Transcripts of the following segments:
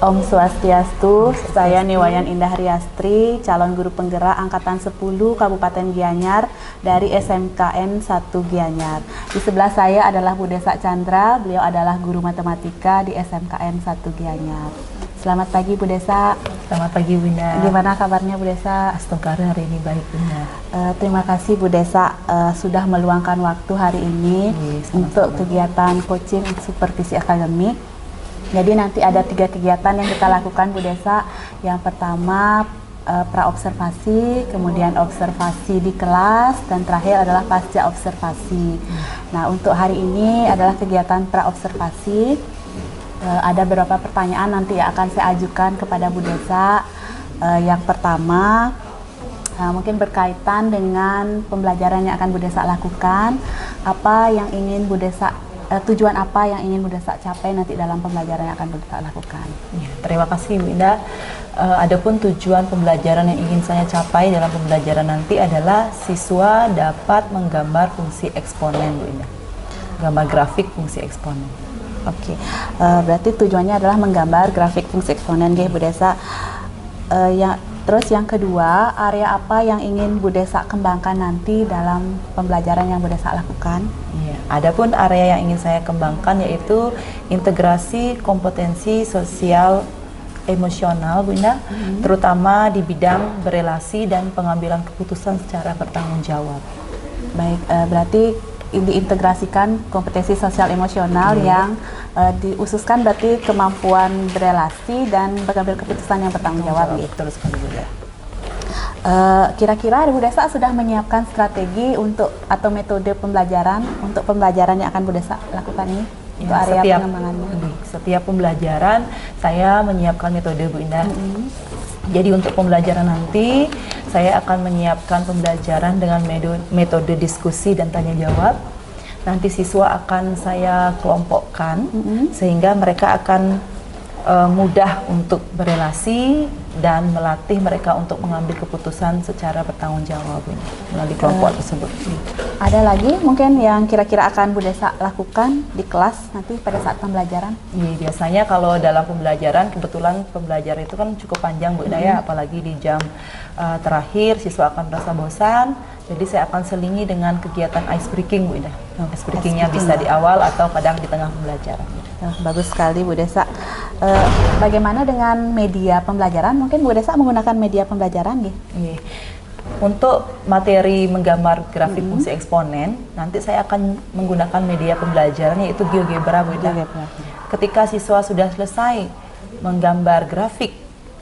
Om Swastiastu, saya Niwayan Indah Riastri, calon guru penggerak Angkatan 10 Kabupaten Gianyar dari SMKN 1 Gianyar. Di sebelah saya adalah Bu Desak Chandra, beliau adalah guru matematika di SMKN 1 Gianyar. Selamat pagi Bu Desak. Selamat pagi Bunda. Gimana kabarnya Bu Desak? Astagfirullah, hari ini baik Bunda. Terima kasih Bu Desak sudah meluangkan waktu hari ini untuk kegiatan coaching supervisi akademik. Jadi nanti ada 3 kegiatan yang kita lakukan Bu Desak. Yang pertama pra-observasi, kemudian observasi di kelas, dan terakhir adalah pasca observasi. Nah, untuk hari ini adalah kegiatan pra-observasi. Ada beberapa pertanyaan nanti yang akan saya ajukan kepada Bu Desak. Yang pertama mungkin berkaitan dengan pembelajaran yang akan Bu Desak lakukan. Apa yang ingin Bu Desak tujuan apa yang ingin Bu Desak capai nanti dalam pembelajaran yang akan Bu Desak lakukan? Ya, terima kasih Bunda. Adapun tujuan pembelajaran yang ingin saya capai dalam pembelajaran nanti adalah siswa dapat menggambar fungsi eksponen Bunda. Gambar grafik fungsi eksponen. Oke, berarti tujuannya adalah menggambar grafik fungsi eksponen Bu Desak. Terus yang kedua, area apa yang ingin Bu Desak kembangkan nanti dalam pembelajaran yang Bu Desak lakukan? Iya, adapun area yang ingin saya kembangkan yaitu integrasi kompetensi sosial emosional Bunda, terutama di bidang berelasi dan pengambilan keputusan secara bertanggung jawab. Baik, berarti diintegrasikan kompetensi sosial emosional yang diususkan berarti kemampuan berelasi dan mengambil keputusan yang bertanggung jawab. Betul sekali Bunda. Kira-kira Bu Desak sudah menyiapkan strategi untuk atau metode pembelajaran untuk pembelajaran yang akan Bu Desak lakukan ini? Untuk area pengembangannya. Setiap pembelajaran saya menyiapkan metode Bu Indah. Jadi untuk pembelajaran nanti saya akan menyiapkan pembelajaran dengan metode diskusi dan tanya jawab. Nanti siswa akan saya kelompokkan sehingga mereka akan mudah untuk berelasi dan melatih mereka untuk mengambil keputusan secara bertanggung jawab melalui kelompok tersebut. Ada lagi mungkin yang kira-kira akan Bu Desak lakukan di kelas nanti pada saat pembelajaran? Iya, biasanya kalau dalam pembelajaran, kebetulan pembelajaran itu kan cukup panjang Bu Daya, apalagi di jam terakhir siswa akan merasa bosan. Jadi saya akan selingi dengan kegiatan ice breaking Bu Indah. Ice breakingnya bisa di awal atau kadang di tengah pembelajaran. Bagus sekali Bu Desak. Bagaimana dengan media pembelajaran? Mungkin Bu Desak menggunakan media pembelajaran gitu? Iya. Untuk materi menggambar grafik fungsi eksponen, nanti saya akan menggunakan media pembelajaran yaitu GeoGebra Bu Indah. Ketika siswa sudah selesai menggambar grafik,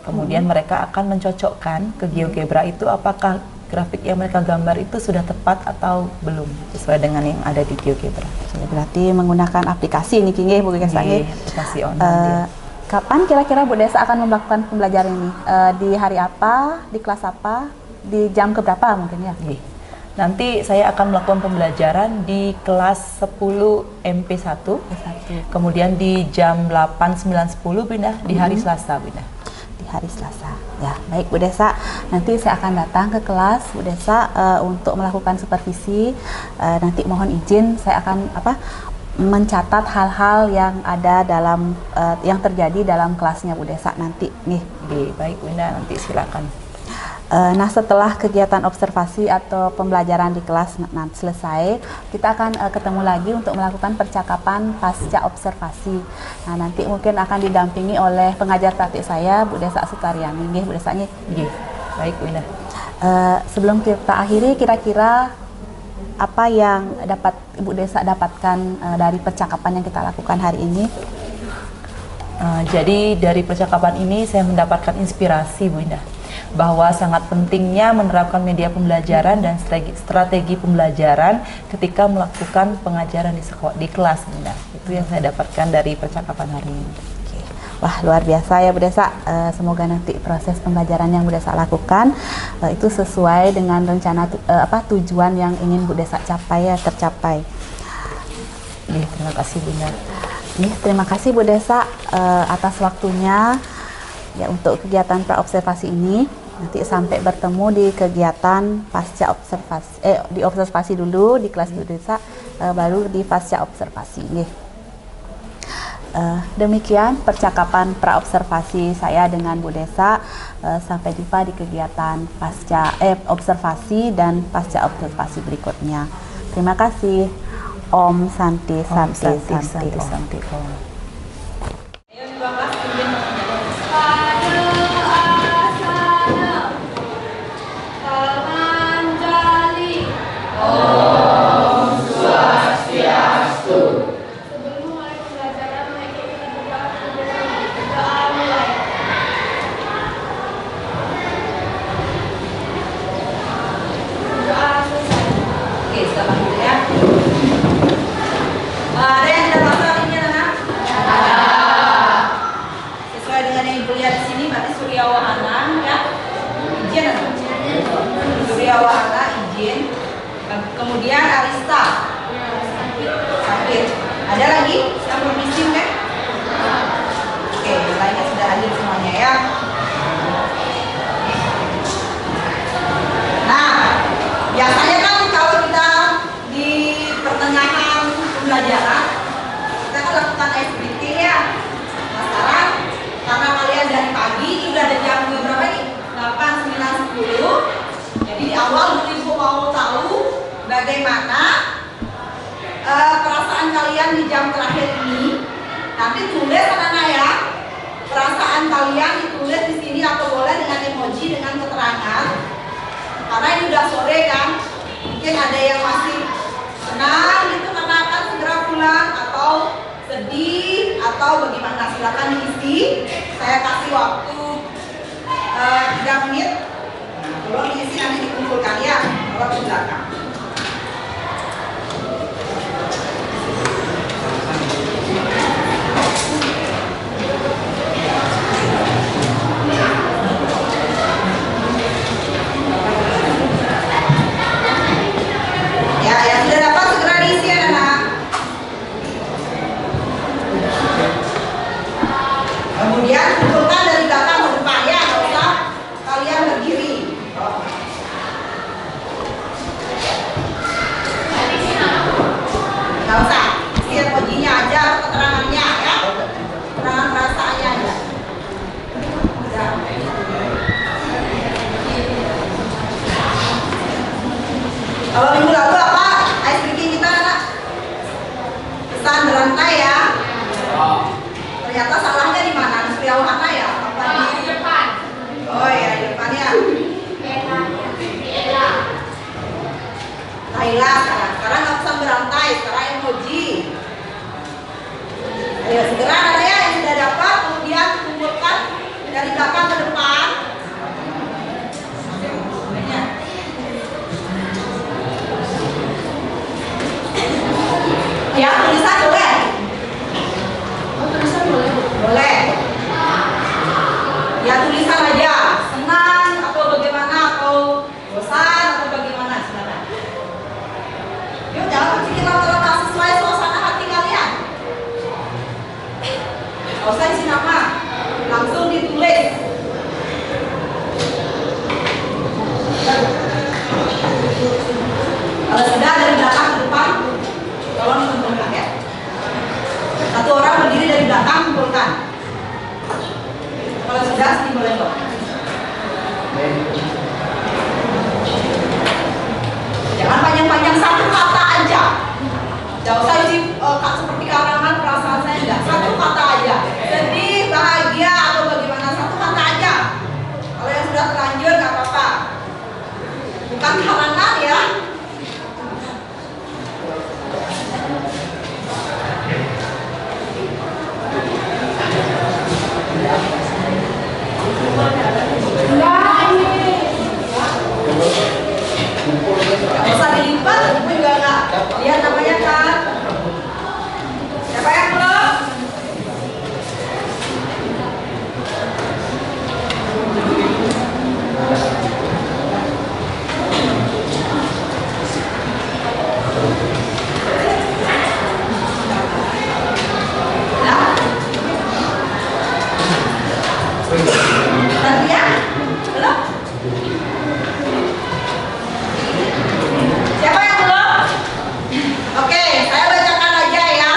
kemudian mereka akan mencocokkan ke GeoGebra itu apakah grafik yang mereka gambar itu sudah tepat atau belum sesuai dengan yang ada di GeoGebra. Berarti menggunakan aplikasi ini kini Bu Desak. Aplikasi online. Kapan kira-kira Bu Desak akan melakukan pembelajaran ini? Di hari apa? Di kelas apa? Di jam keberapa mungkin ya? Nanti saya akan melakukan pembelajaran di kelas 10 MP1, kemudian di jam 8, 9, 10 Bunda, di hari Selasa Bunda. Di hari Selasa. Ya, baik Bu Desak. Nanti saya akan datang ke kelas Bu Desak untuk melakukan supervisi. Nanti mohon izin saya akan mencatat hal-hal yang ada dalam yang terjadi dalam kelasnya Bu Desak nanti nih. Baik Bunda, nanti silakan. Nah, setelah kegiatan observasi atau pembelajaran di kelas nanti selesai, kita akan ketemu lagi untuk melakukan percakapan pasca observasi. Nah, nanti mungkin akan didampingi oleh pengajar praktik saya, Bu Desak Sutaryani. Bu Desak. Baik Bunda. Sebelum kita akhiri, kira-kira apa yang dapat Ibu Desak dapatkan dari percakapan yang kita lakukan hari ini? Jadi dari percakapan ini saya mendapatkan inspirasi Bu Indah, bahwa sangat pentingnya menerapkan media pembelajaran dan strategi pembelajaran ketika melakukan pengajaran di kelas Bunda. Itu yang saya dapatkan dari percakapan hari ini. Wah, luar biasa ya Bu Desak. Semoga nanti proses pembelajaran yang Bu Desak lakukan itu sesuai dengan rencana tujuan yang ingin Bu Desak capai ya tercapai. Terima kasih Bunda. Terima kasih Bu Desak atas waktunya ya untuk kegiatan pra-observasi ini. Nanti sampai bertemu di kegiatan pasca observasi, di observasi dulu di kelas Bu Desak, baru di pasca observasi. Demikian percakapan praobservasi saya dengan Bu Desa. Sampai jumpa di kegiatan pasca observasi dan pasca observasi berikutnya. Terima kasih. Om Santi Santi Santi Santi Om. Kemudian Arista sakit. Ada lagi yang belum izin kan? Oke, yang lainnya sudah hadir semuanya ya. Nah, biasanya kan kalau kita di pertengahan pembelajaran kita kan lakukan ice breathing ya. Nah, sekarang karena kalian dari pagi ini udah ada jam berapa nih? 8, 9, 10. Jadi di awal Ibu mau tahu bagaimana perasaan kalian di jam terakhir ini. Nanti tulis anak-anak ya. Perasaan kalian ditulis di sini atau boleh dengan emoji dengan keterangan. Karena ini udah sore kan. Mungkin ada yang masih senang gitu karena akan segera pulang, atau sedih, atau bagaimana. Silakan diisi. Saya kasih waktu 3 menit. Tolong diisi nanti dikumpulkan ya. Kalau ke belakang. Ya, yang sudah dapat segera diisi anak-anak. Kemudian kumpulkan dari belakang ke depan ya, nggak usah kalian berdiri. Nggak usah, isi emojinya aja atau keterangannya ya, keterangan perasaannya aja. Udah. Kalau minggu lalu apa? Ice breaking kita anak pesan berantai ya. Ternyata salahnya di mana? Di Surya Wahana ya? Apa di depan? Oh ya, di depannya. Laila sekarang. Sekarang nggak pesan berantai, sekarang emoji. Ayo segera ada ya yang sudah dapat, kemudian kumpulkan dari belakang ke depan. Ya, tulisan boleh. Oh, tulisan boleh. Boleh. Ya, tulisan aja. Senang atau bagaimana, atau bosan atau bagaimana, silakan. Yuk, jangan berpikir lama-lama, sesuai suasana hati kalian. Nggak usah isi nama, langsung ditulis. Kalau sudah dari belakang ke depan, tolong kumpulkan ya. Satu orang berdiri dari belakang, kumpulkan. Kalau sudah, sini boleh kok. Jangan panjang-panjang, satu kata aja. Jangan usah isi seperti karangan perasaan saya, enggak. Satu kata aja. Sedih, bahagia, atau bagaimana, satu kata aja. Kalau yang sudah terlanjur nggak apa-apa. Bukan karangan ya. Gak usah dilipat, ibu juga nggak lihat namanya kan. Siapa yang belum? Nanti ya? Belum? Siapa yang belum? Oke, saya bacakan aja ya.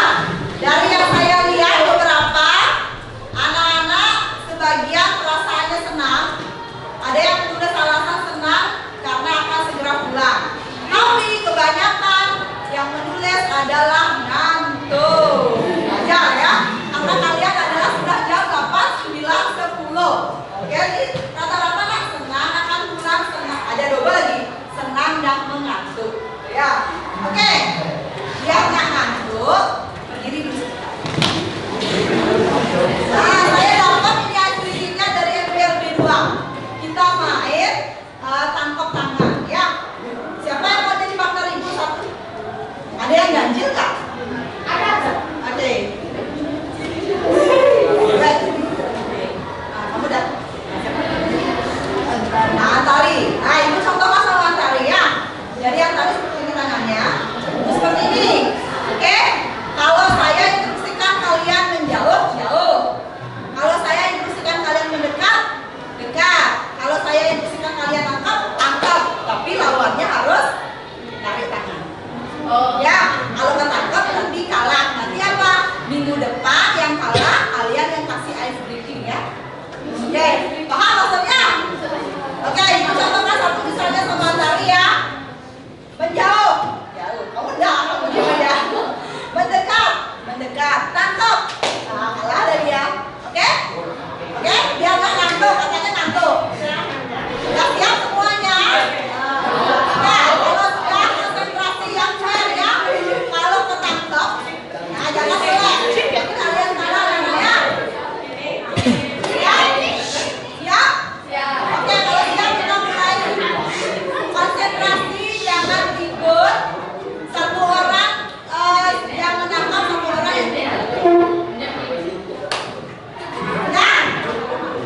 Dari yang saya lihat beberapa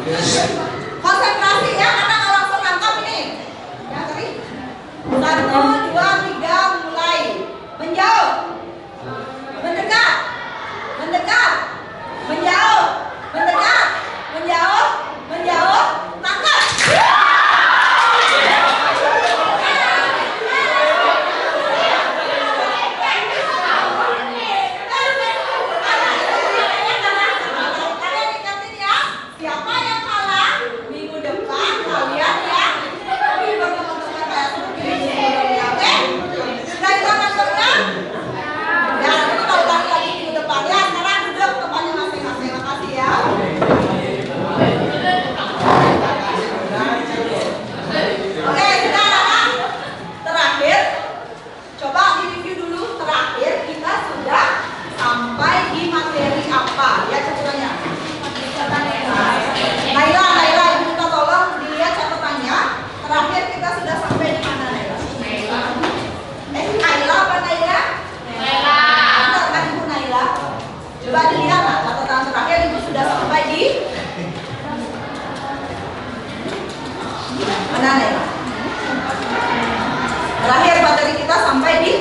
Konsentrasi ya, karena nggak langsung nangkap ini. Ya, tadi. 1, 2, 3, mulai. Menjauh. Mendekat. Mendekat. Menjauh. Mendekat. Menjauh. Menjauh. Tangkap. Coba dilihat lah, catatan terakhir itu sudah sampai di mana nih? Terakhir materi kita sampai di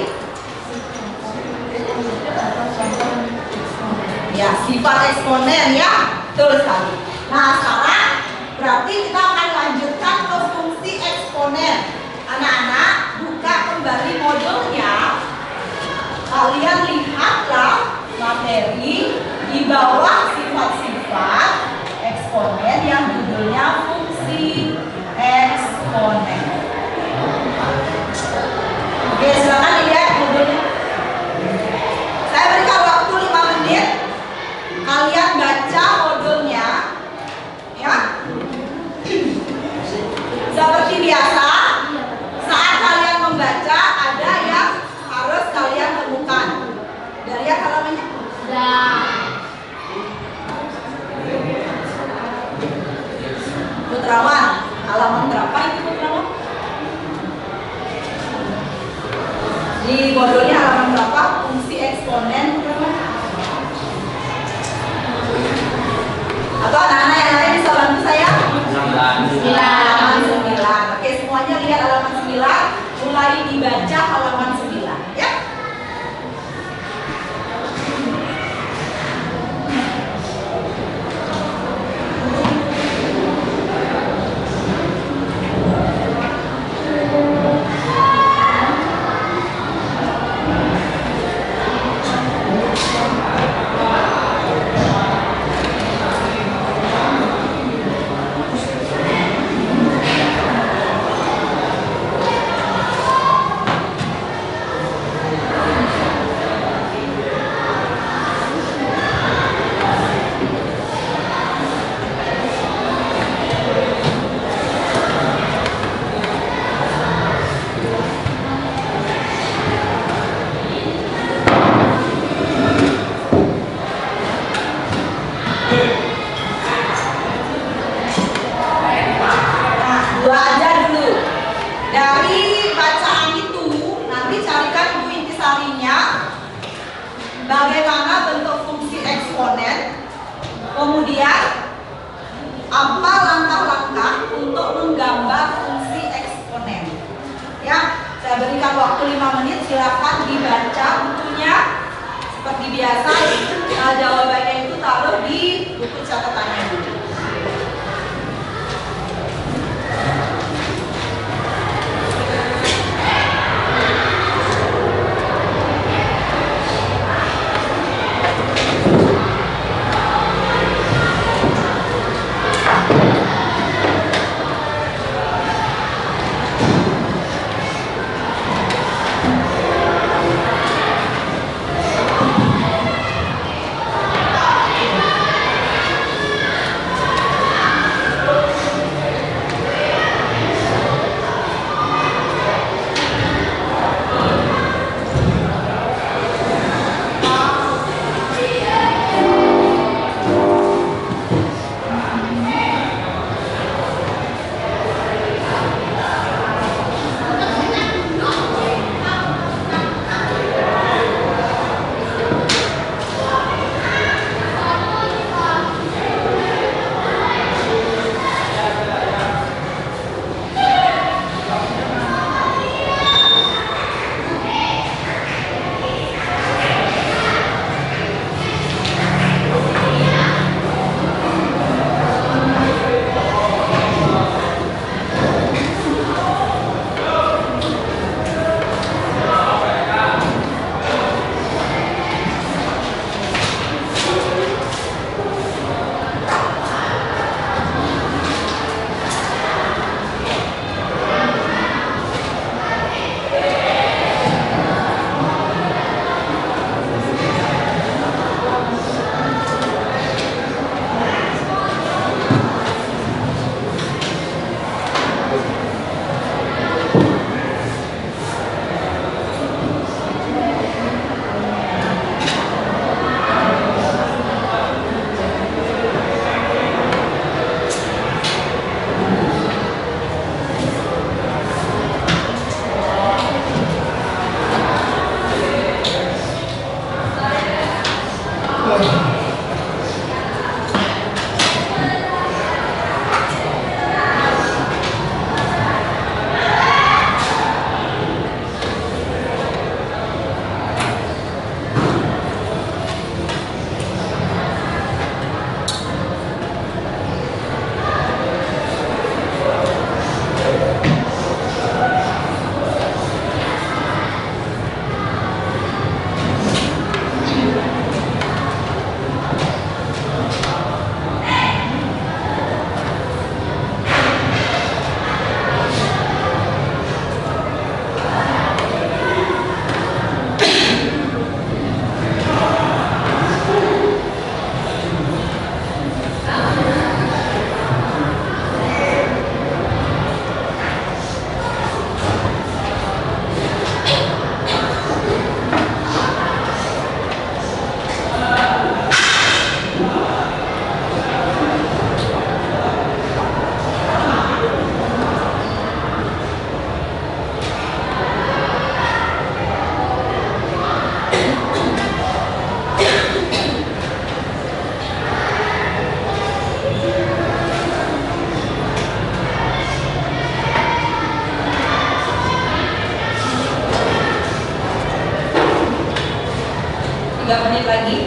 ya, sifat eksponen ya, betul sekali. Nah sekarang berarti kita akan lanjutkan ke fungsi eksponen. Anak-anak buka kembali modulnya, kalian lihatlah materi di bawah sifat-sifat eksponen yang judulnya fungsi eksponen. Oke, silakan dilihat modulnya. Saya berikan waktu 5 menit. Kalian baca modulnya, ya. Seperti biasa, saat kalian membaca ada yang harus kalian temukan. Udah lihat halamannya? Putrawan, halaman berapa itu Putrawan? Di modulnya halaman berapa? Fungsi eksponen Putrawan? Atau anak-anak yang lain bisa bantu saya? 9. Halaman 9. Oke, semuanya lihat halaman 9. Mulai dibaca halaman 9, ya. Bagaimana bentuk fungsi eksponen, kemudian apa langkah-langkah untuk menggambar fungsi eksponen. Ya, saya berikan waktu 5 menit, silakan dibaca bukunya. Seperti biasa, jawabannya itu taruh di buku catatannya dulu. menit lagi.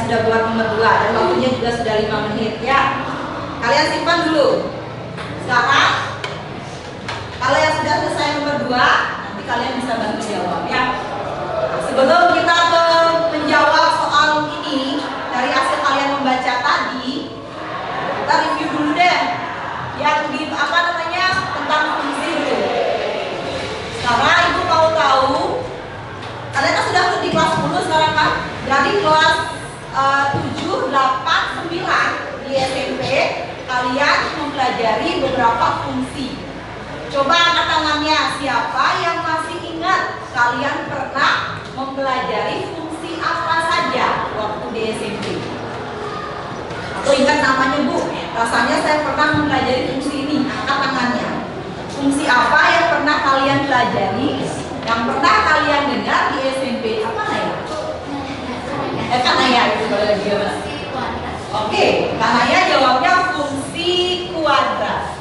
Sudah buat nomor 2 dan waktunya juga sudah 5 menit ya. Kalian simpan dulu. Sekarang kalau yang sudah selesai nomor 2, nanti kalian bisa bantu jawab ya. Sebelum kita ke menjawab soal ini dari hasil kalian membaca tadi, kita review dulu deh yang di tentang fungsi dulu. Sekarang ibu mau tahu, kalian kan sudah di kelas 10 sekarang kan? Berarti kelas 7, 8, 9 di SMP kalian mempelajari beberapa fungsi. Coba angkat tangannya, siapa yang masih ingat kalian pernah mempelajari fungsi apa saja waktu di SMP? Atau ingat namanya Bu, rasanya saya pernah mempelajari fungsi ini, angkat tangannya. Fungsi apa yang pernah kalian pelajari, yang pernah kalian dengar di SMP? Apa ya? Kanaya itu boleh dijawab. Oke, Kanaya jawabnya fungsi kuadrat.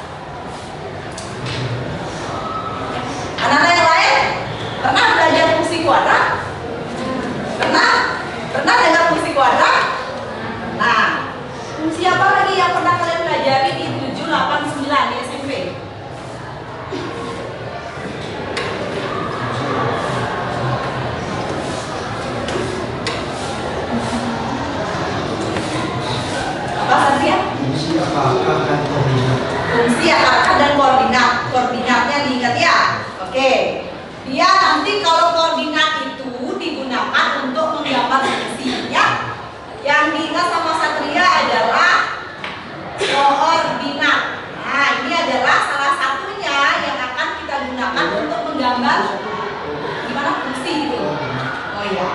Anak-anak yang lain pernah belajar fungsi kuadrat? Pernah? Pernah dengar fungsi kuadrat? Nah, fungsi apa lagi yang pernah kalian pelajari di 7, 8, 9 di SMP? fungsi akar dan koordinat. Koordinatnya diingat ya. Oke. Dia nanti kalau koordinat itu digunakan untuk menggambar fungsinya. Yang diingat sama Satria adalah koordinat. Nah, ini adalah salah satunya yang akan kita gunakan untuk menggambar gimana fungsi itu. Oh iya.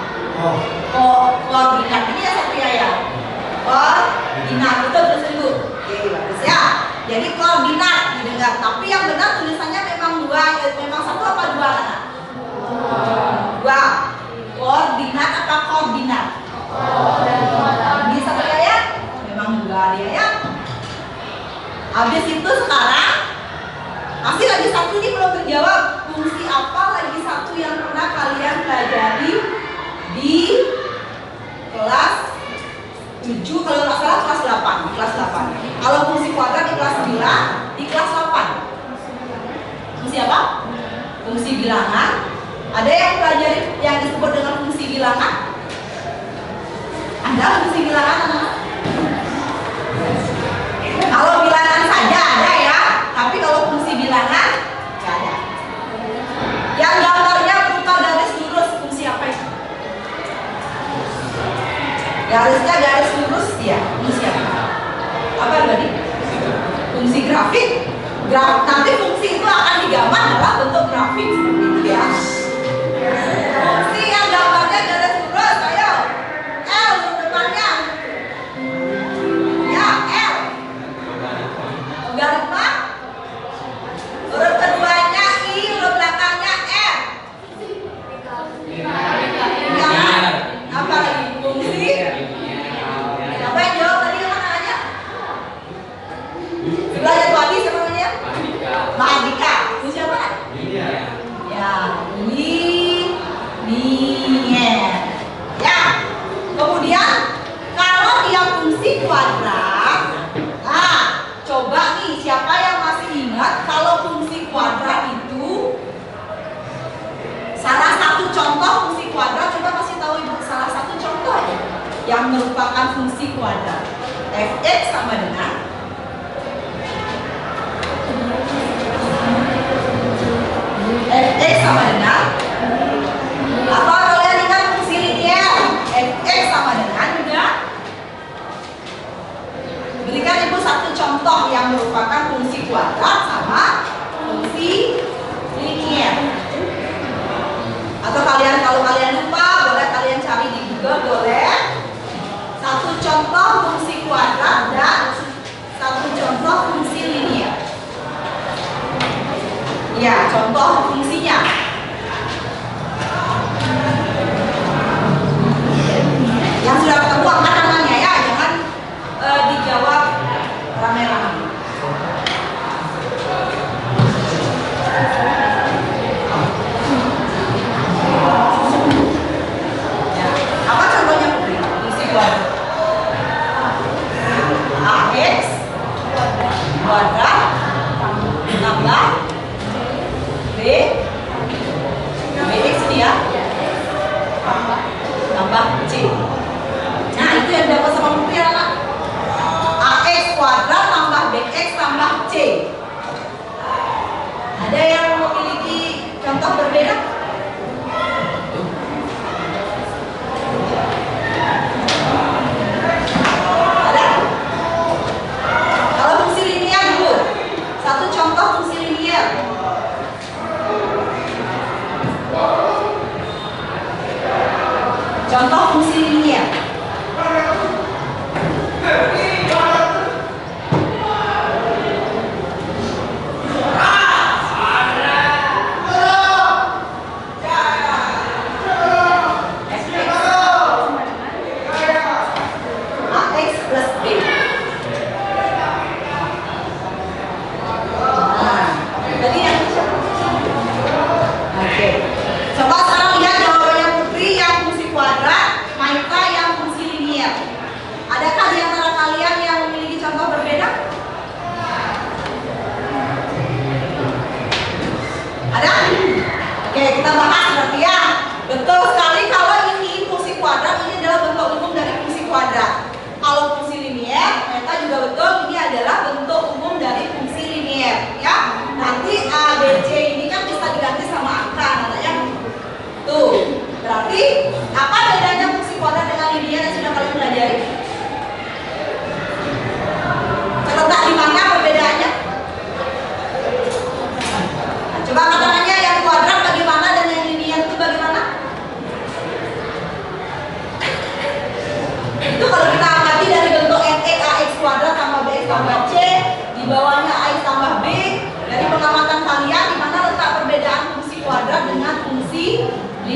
Koordinat ini ya Satria ya. Koordinat itu terus dulu. Oke, bagus ya. Jadi koordinat didengar, tapi yang benar tulisannya memang memang satu apa dua anak? Dua. Koordinat apa koordinat? Bisa ya? Memang dua dia ya. Habis itu sekarang masih lagi satu ini belum terjawab. Fungsi apa lagi satu yang pernah kalian pelajari di kelas 7, kalau nggak salah kelas 8, di kelas 8. Kalau fungsi kuadrat di kelas 9, di kelas 8. Fungsi apa? Fungsi bilangan. Ada yang pelajari yang disebut dengan fungsi bilangan? Ada fungsi bilangan anak-anak? Kalau bilangan saja ada ya, tapi kalau fungsi bilangan nggak ada. Yang gambarnya berupa garis lurus, fungsi apa itu? Garisnya garis lurus ya, fungsi apa? Apa tadi? Fungsi grafik. Nanti fungsi itu akan digambar dalam bentuk grafik seperti itu ya. Fungsi yang gambarnya garis lurus, ayo. L huruf depannya. Ya, L. Logaritma. Huruf keduanya I, huruf belakangnya R. Ya, apa lagi? Fungsi. Siapa yang jawab tadi apa namanya? Sebelahnya tuh Adi siapa namanya? Mbak Andika. Fungsi apa? Ya, linier. Ya. Kemudian kalau dia fungsi kuadrat, nah coba nih siapa yang masih ingat kalau fungsi kuadrat itu salah satu contoh fungsi kuadrat, coba kasih tahu ibu salah satu contoh aja yang merupakan fungsi kuadrat. Fx sama dengan Fx sama dengan atau kalian ingat fungsi linear? Fx sama dengan juga. Berikan ibu satu contoh yang merupakan fungsi kuadrat sama fungsi linear. Atau kalau kalian lupa, boleh kalian cari di Google, boleh. Satu contoh fungsi kuadrat dan satu contoh fungsi linear. Ya, contoh fungsinya.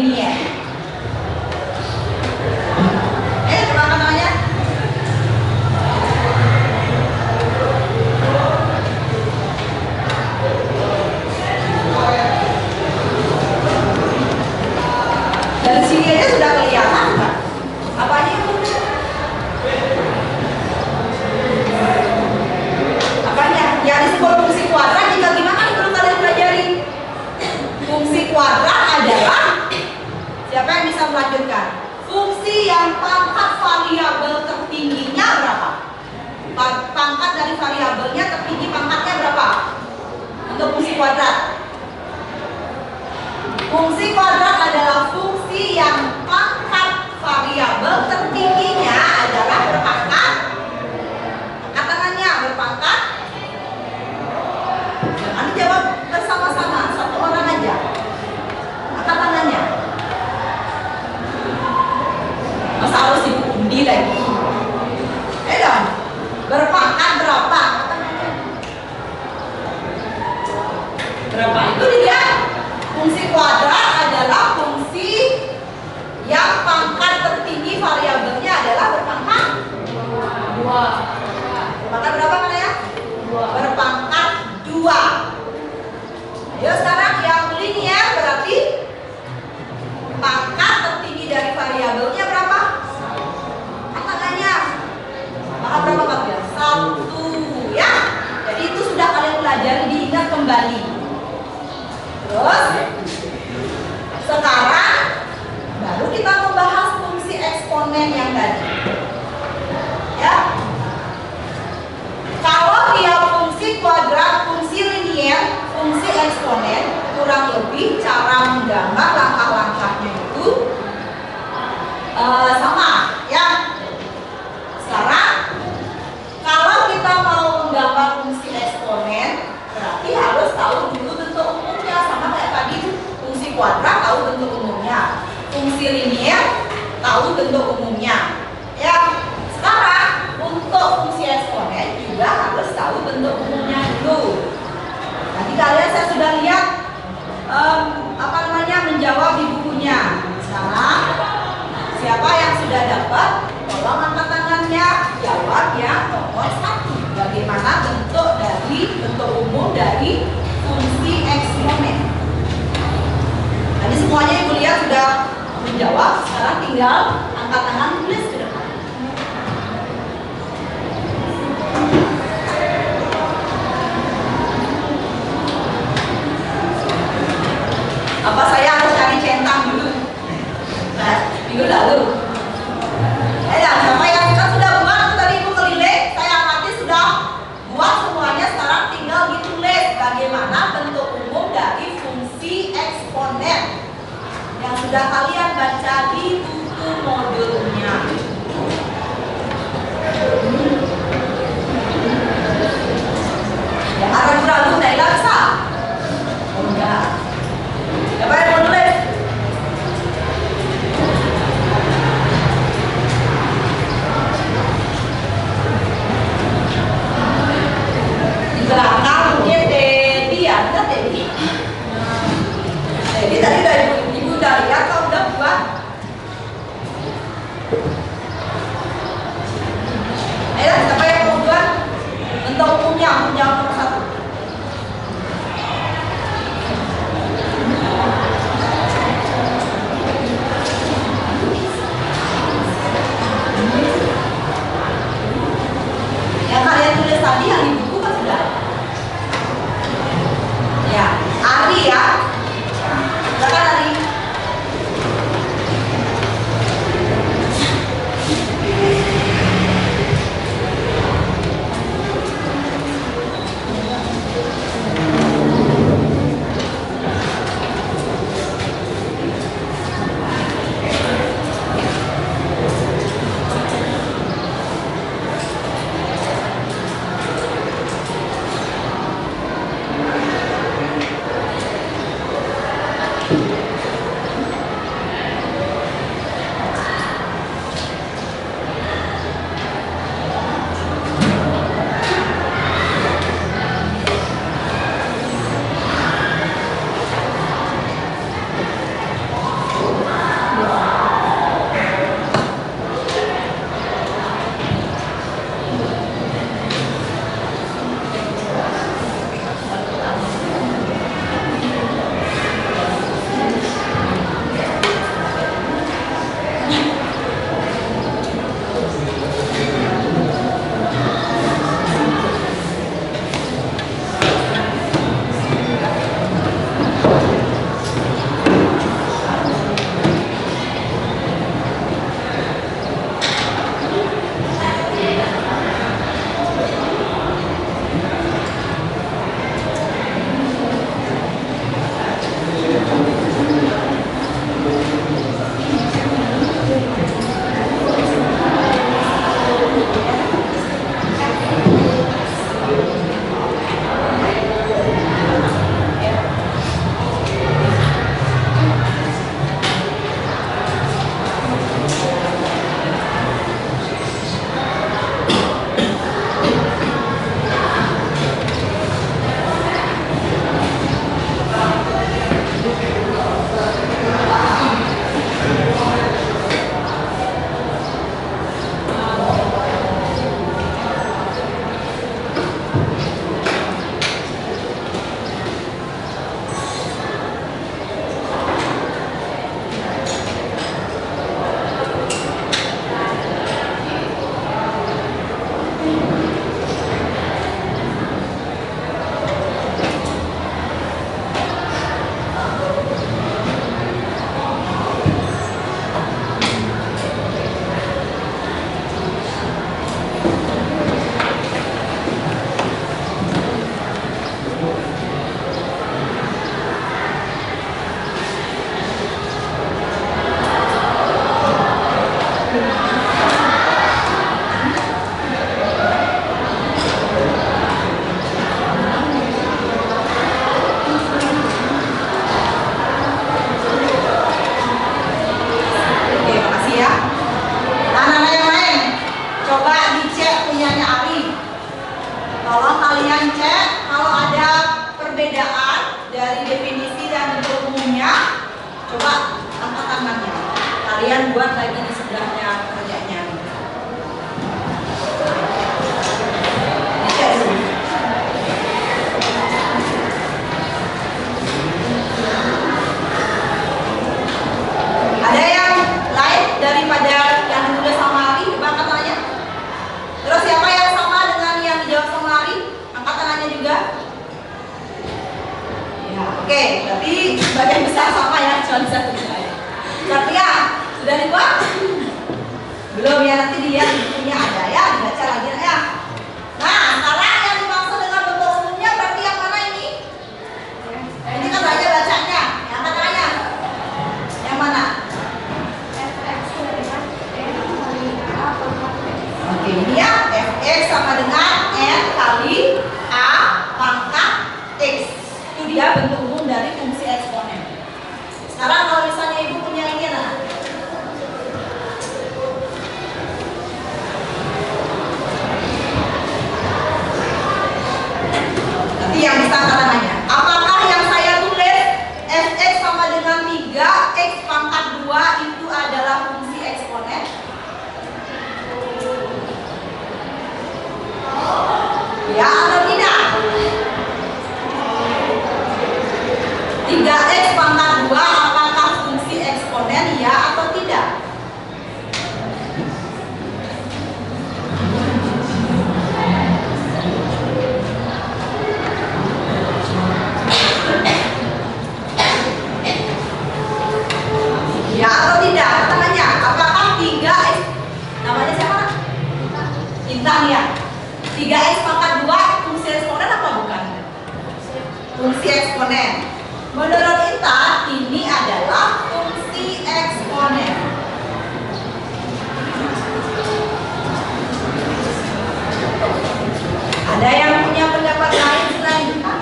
linier. Apa namanya? Dari sini aja sudah kelihatan nggak? Apanya? Apanya? Ya disebut fungsi kuadrat jika gimana belum kalian pelajari. Fungsi kuadrat adalah, siapa yang bisa melanjutkan? Fungsi yang pangkat variabel tertingginya berapa? Pangkat dari variabelnya tertinggi pangkatnya berapa? Untuk fungsi kuadrat. Fungsi kuadrat adalah fungsi yang pangkat variabel tertingginya adalah berpangkat. Angkat tangannya, berpangkat. Jangan dijawab bersama-sama, satu orang aja. Angkat tangannya. Masa harus diundi lagi? Dong, berpangkat berapa? Angkat tangannya. Berapa itu dia? Fungsi kuadrat adalah fungsi yang pangkat tertinggi variabelnya adalah berpangkat 2. Berpangkat berapa kan ya? 2. Berpangkat 2. Ayo sekarang yang linier berarti pangkat tertinggi dari variabelnya berapa? Angkatannya. Pangkat berapa Pak? 1 ya. Jadi itu sudah kalian pelajari, diingat kembali. Terus sekarang baru kita membahas fungsi eksponen yang tadi. Ya. Kalau dia fungsi kuadrat, fungsi linier, fungsi eksponen, kurang lebih cara menggambar langkah-langkahnya itu sama, ya. Sekarang kalau kita mau menggambar fungsi eksponen, berarti harus tahu dulu bentuk umumnya, sama kayak tadi fungsi kuadrat tahu bentuk umumnya, fungsi linier tahu bentuk umumnya. Ya, sekarang untuk fungsi eksponen juga harus tahu bentuk umumnya dulu. Tadi kalian saya sudah lihat menjawab di bukunya. Sekarang siapa yang sudah dapat? Tolong angkat tangannya, jawab yang nomor 1. Bagaimana bentuk umum dari fungsi eksponen? Tadi semuanya ibu lihat sudah menjawab. Sekarang tinggal angkat tangan, tulis ke depan. Apa saya harus cari centang dulu? Nah, minggu lalu. Siapa yang kan sudah buat tadi ibu keliling, saya amati sudah buat semuanya. Sekarang tinggal ditulis bagaimana bentuk umum dari fungsi eksponen yang sudah kalian baca di buku modulnya. Jangan ragu-ragu, Naila bisa? Oh enggak. Siapa yang mau nulis? kalian cek kalau ada perbedaan dari definisi dan bentuk umumnya. Coba angkat tangannya. Kalian buat lagi di sebelahnya kerjanya. Dicek dulu. Ada yang lain daripada yang ditulis sama Ali? Coba angkat tangannya. Terus siapa yang sama dengan yang dijawab sama Ali? Angkat tangannya juga. Ya, oke. Tapi sebagian besar sama ya, cuma satu saya. Satria, sudah dibuat? Belum ya, nanti dia bukunya ada ya, dibaca lagi ya. Nah, sekarang yang dimaksud dengan bentuk umumnya berarti yang mana ini? Ini kan saja bacanya. Yang katanya? Yang mana? Oke, ini ya, fx sama dengan n kali a pangkat x. Itu dia bentuk umum dari fungsi eksponen. Sekarang kalau misalnya ibu punya ini nah, nanti yang bisa namanya. Apakah yang saya tulis fx sama dengan 3x pangkat 2 itu adalah fungsi eksponen? Ya atau tidak? 3x pangkat 2 apakah fungsi eksponen ya atau tidak? Ya atau tidak? Namanya apakah 3x, namanya siapa? Intan ya. 3x pangkat 2 fungsi eksponen apa bukan? Fungsi eksponen. Menurut Intan ini adalah fungsi eksponen. Ada yang punya pendapat lain selain Intan?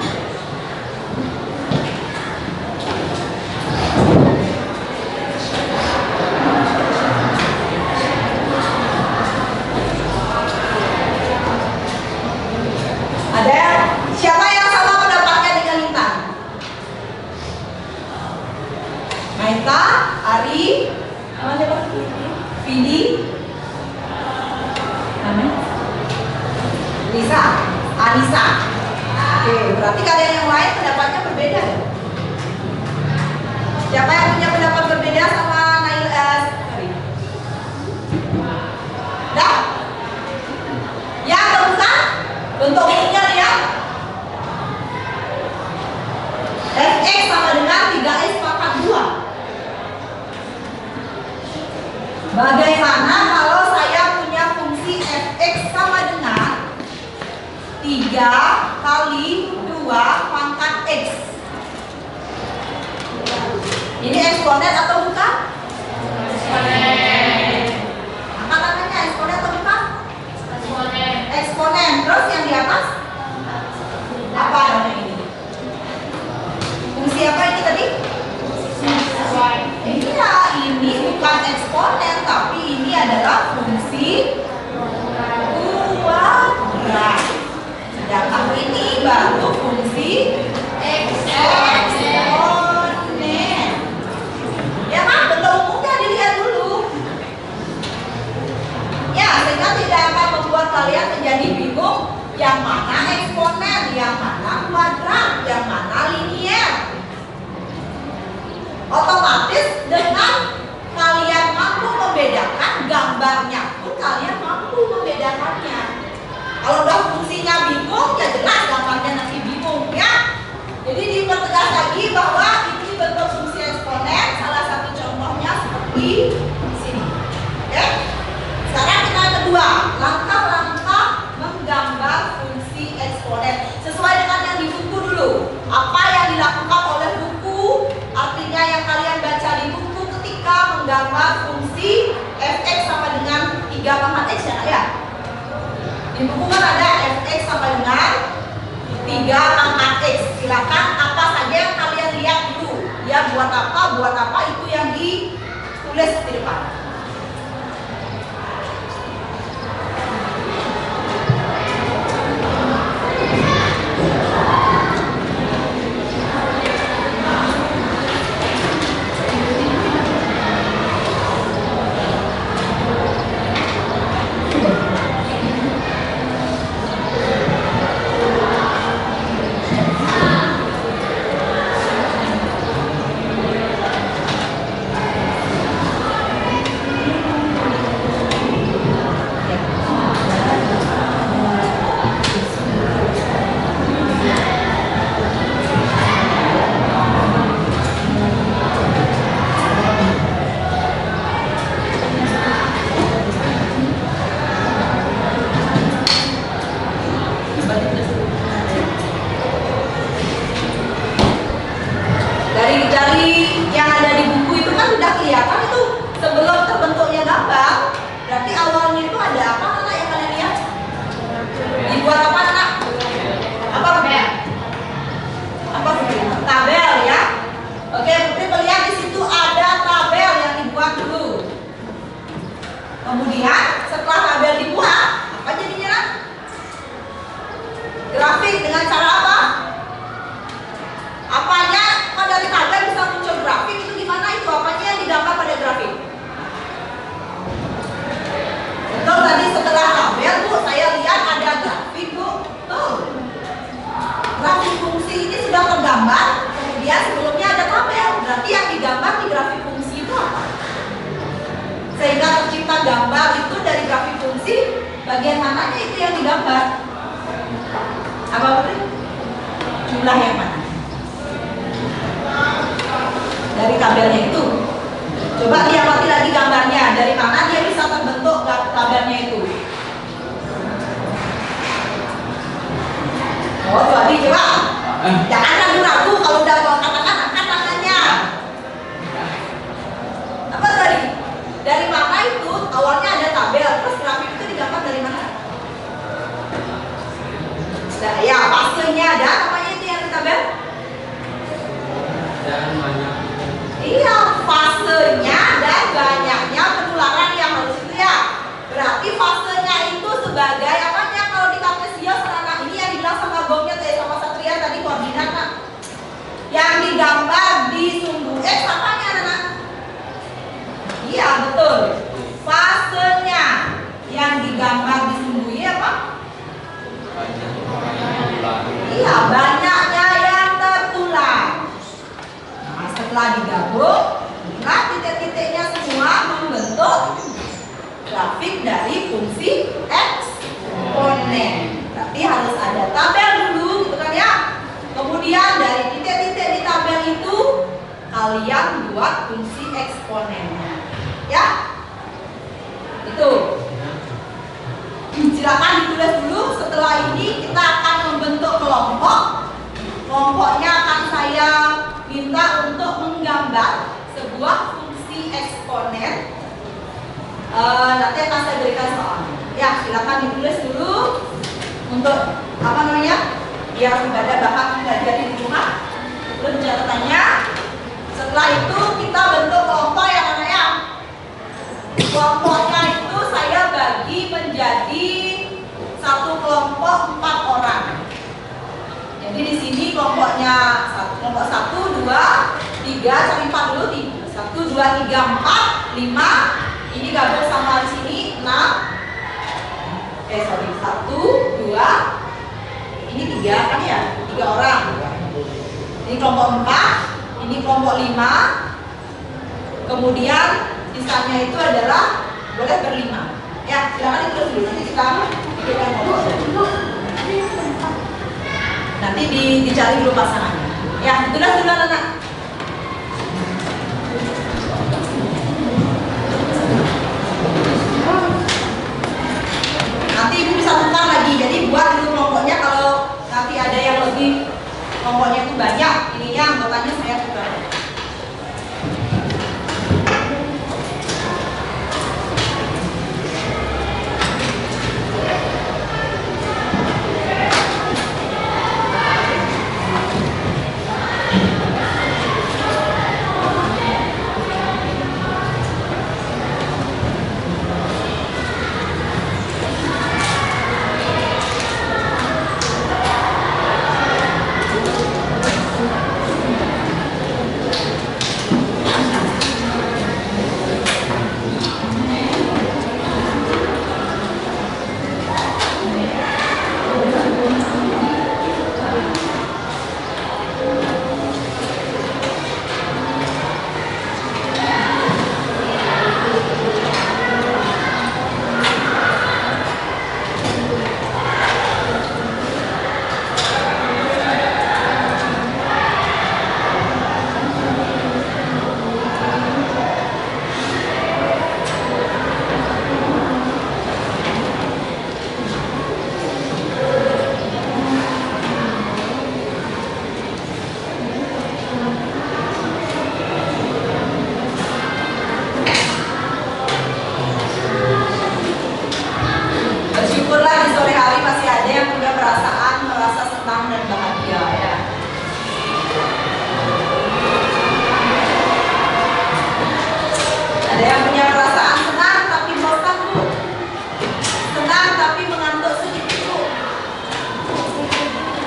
Ada siapa yang sama pendapatnya dengan Intan? Maita, Ari, mana siapa? Vidi, Lisa, Anissa. Oke, berarti kalian yang lain pendapatnya berbeda ya? Siapa yang punya pendapat berbeda sama Nail Ari? Dah? Ya atau bukan? Bentuk umumnya lihat. fx sama dengan 3x pangkat 2. Bagaimana kalau saya punya fungsi fx sama dengan 3 kali 2 pangkat x? Ini eksponen atau bukan? Eksponen. Angkat tangannya, eksponen atau bukan? Eksponen. Eksponen. Terus yang di atas? Apa namanya ini? Fungsi apa ini tadi? Iya, ini bukan eksponen, tapi ini adalah fungsi kuadrat. Sedangkan ini baru fungsi eksponen. Ya kan, bentuk umumnya dilihat dulu. Ya, sehingga tidak akan membuat kalian menjadi bingung yang mana eksponen, yang mana kuadrat, yang mana linier. Otomatis dengan kalian mampu membedakan gambarnya pun kalian mampu membedakannya. Kalau udah fungsinya bingung, ya jelas gambarnya nanti bingung ya. Jadi dipertegas lagi bahwa ini bentuk fungsi eksponen. Salah satu contohnya seperti sini. Oke? Sekarang kita yang kedua, langkah-langkah menggambar fungsi eksponen. Sesuai dengan yang di buku dulu. Apa yang dilakukan oleh buku? Artinya yang kalian baca di buku ketika menggambar fungsi fx sama dengan 3 pangkat x ya? Di buku kan ada fx sama dengan 3 pangkat x. Silakan apa saja yang kalian lihat dulu. Ya buat apa itu yang ditulis di depan. setelah tabel dibuat, apa jadinya? Grafik dengan cara apa? Apanya? Kalau dari tabel bisa muncul grafik, itu gimana itu? Apanya yang digambar pada grafik? Betul, tadi setelah tabel Bu, saya lihat ada grafik Bu. Betul. Grafik fungsi ini sudah tergambar, kemudian sebelumnya ada tabel. Berarti yang digambar di grafik fungsi itu apa? Sehingga tercipta gambar itu dari grafik fungsi, bagian mananya itu yang digambar? Apa betul? Jumlah yang mana? Dari tabelnya itu. Coba lihat lagi gambarnya, dari mana dia bisa terbentuk tabelnya itu. Oh, jadi coba. Jangan ragu-ragu kalau udah mau katakan angkat tangannya. Apa tadi? Dari mana itu? Awalnya ada tabel, terus grafik itu digambar dari mana? Nah, ya, fasenya ada, namanya itu yang di tabel? Iya, fasenya dan banyaknya penularan yang harus itu ya. Berarti fasenya itu sebagai apanya kalau di Kartesio anak ini yang dibilang sama gongnya sama Satria tadi koordinat kan? Yang digambar di sumbu X apanya anak? Iya betul. Fasenya yang digambar di sumbu Y apa? Iya, banyaknya yang tertular. Nah, setelah digabung, nah titik-titiknya semua membentuk grafik dari fungsi eksponen. Berarti harus ada tabel dulu, gitu kan ya. Kemudian dari titik-titik di tabel itu kalian buat fungsi eksponennya, ya. Itu. Silakan ditulis dulu. Setelah ini kita akan membentuk kelompok. Kelompoknya akan saya minta untuk menggambar sebuah fungsi eksponen. Nanti akan saya berikan soalnya. Ya, silakan ditulis dulu untuk apa namanya? Biar sudah ada bahan mempelajari di rumah. Terus catatannya. Setelah itu kita bentuk kelompok yang mana ya? Kelompoknya itu saya bagi menjadi satu kelompok 4 orang. Jadi di sini kelompoknya kelompok 1, 2, 3, cari 4 dulu 3. 1, 2, 3, 4, 5. Ini gabung sama di sini 6. 1, 2. Ini 3 kan ya? 3 orang. Ini kelompok 4, ini kelompok 5. Kemudian sisanya itu adalah boleh berlima. Ya, silakan ditulis dulu nanti kita bikin kelompok. Nanti dicari dulu pasangannya. Ya, tulis dulu anak. Nanti ibu bisa tukar lagi. Jadi buat dulu kelompoknya kalau nanti ada yang lebih kelompoknya itu banyak, ininya anggotanya saya tukar.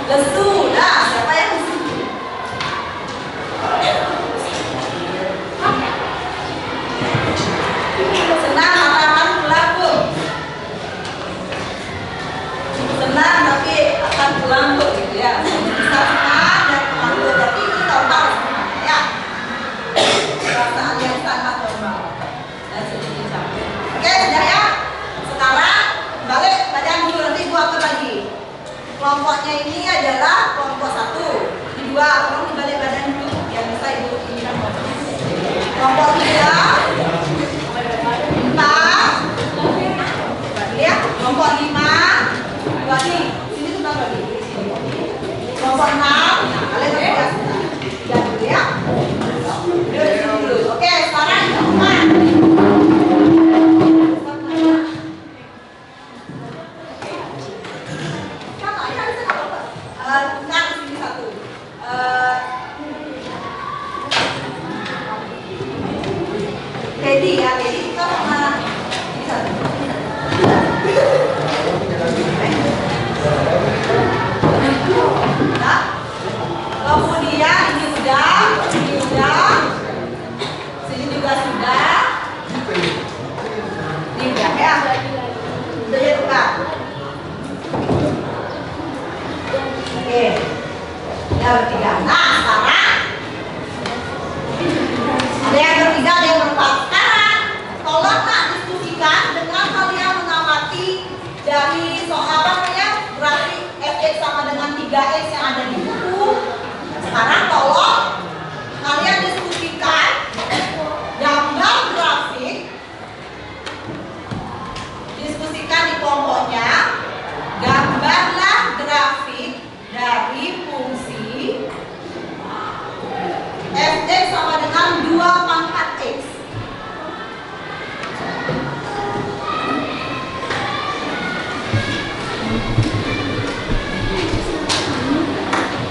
Lesu. Nah, siapa yang lesu? Senang akan pulang, Bu. Senang tapi akan pulang, Bu, gitu ya. Bisa senang dan pulang, Bu. Tapi itu normal sebenarnya, ya. Perasaan yang sangat normal dan sedikit capek. Oke, sudah ya. Sekarang balik badan dulu, nanti Ibu atur lagi. Kelompoknya ini adalah kelompok 1. Ini 2, tolong dibalik badan dulu yang bisa Ibu inikan kelompoknya. Kelompok 3, 4, ya, kelompok 5, 2 nih, sini sebentar lagi. Kelompok 6, nah kalian harus lihat dulu ya. Dulu. Oke, sekarang yang keempat. Nah, sini satu. Teddy ya, Teddy kita sama ini satu. Nah, kemudian ini udah, sini juga sudah, ini udah ya, udah ya tukar. Oke, ya bertiga. Nah, sekarang ada yang bertiga, ada yang berempat. Sekarang tolong nak diskusikan dengan kalian mengamati dari soal apa namanya grafik fx sama dengan 3x yang ada di buku. Sekarang tolong kalian diskusikan gambar grafik, diskusikan di kelompoknya. Gambarlah grafik dari fungsi fx sama dengan 2 pangkat x.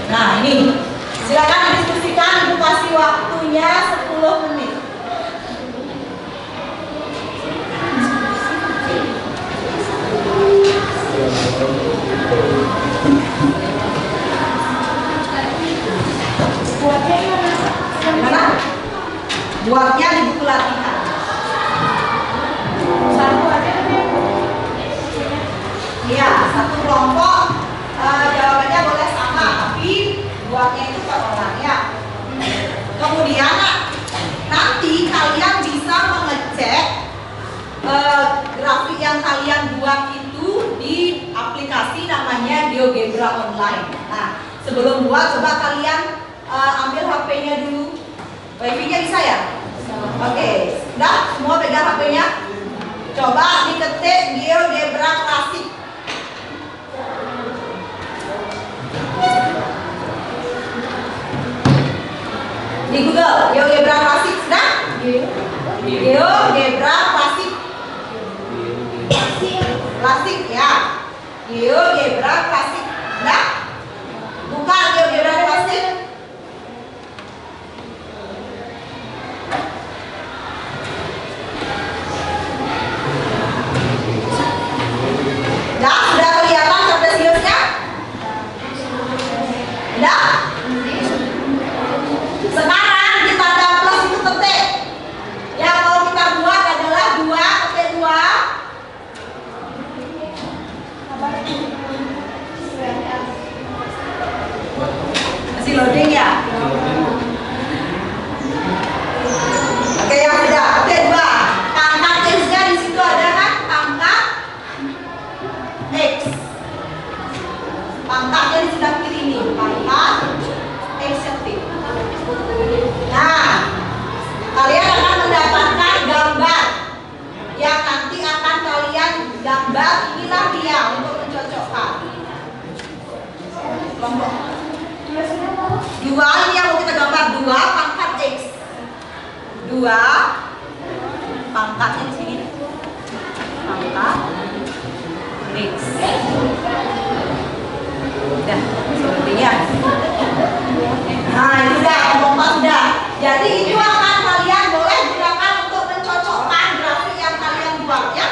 Nah ini, silakan didiskusikan, Ibu kasih waktunya 10 menit. Gimana? Buatnya di buku latihan. Iya, satu kelompok jawabannya boleh sama, tapi buatnya itu per orang ya. Kemudian nanti kalian bisa mengecek grafik yang kalian buat itu di aplikasi namanya GeoGebra Online. Nah, sebelum buat coba kalian ambil HP-nya dulu. Wifi-nya bisa ya? Oke, udah semua pegang HP-nya. Coba diketik GeoGebra Klasik. Di Google, GeoGebra Klasik sudah? GeoGebra Klasik. Klasik ya. GeoGebra Klasik. Sudah? Buka GeoGebra Klasik. Nah, sudah kelihatan trapesiusnya? Sudah? Sekarang di tanda plus itu ketik. Yang mau kita buat adalah 2 ketik 2. Masih loading ya? Oke, yang sudah ketik 2. Pangkat x-nya di situ ada kan? Pangkat x. Pangkatnya di sebelah kiri nih. Pangkat x ketik. Nah, kalian akan mendapatkan gambar yang nanti akan kalian gambar. Inilah dia untuk mencocokkan kelompok 2. Ini yang mau kita gambar 2 pangkat x. 2 pangkatnya di sini. Pangkat x. Udah, sepertinya. Nah, itu udah, kelompok sudah. Jadi itu akan kalian boleh gunakan untuk mencocokkan grafik yang kalian buat ya.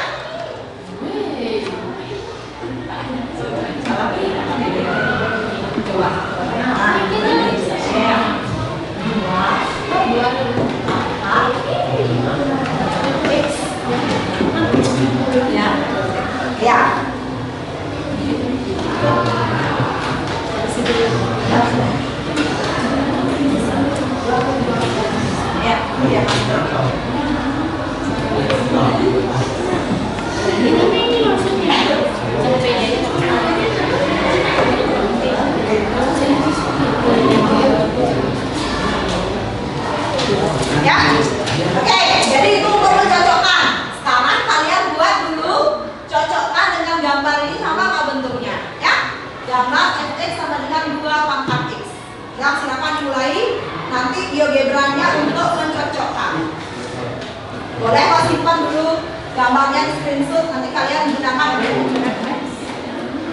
dua. Nah, ini share. Ya. Ya. Ya, ya. Oke, jadi itu untuk mencocokkan. Sekarang kalian buat dulu cocokkan dengan gambar ini sama apa bentuknya, ya. Gambar fx sama dengan 2 pangkat x. Ya, silakan dimulai. Nanti GeoGebra-nya untuk mencocokkan. Boleh kau simpan dulu gambarnya di screenshot, nanti kalian gunakan.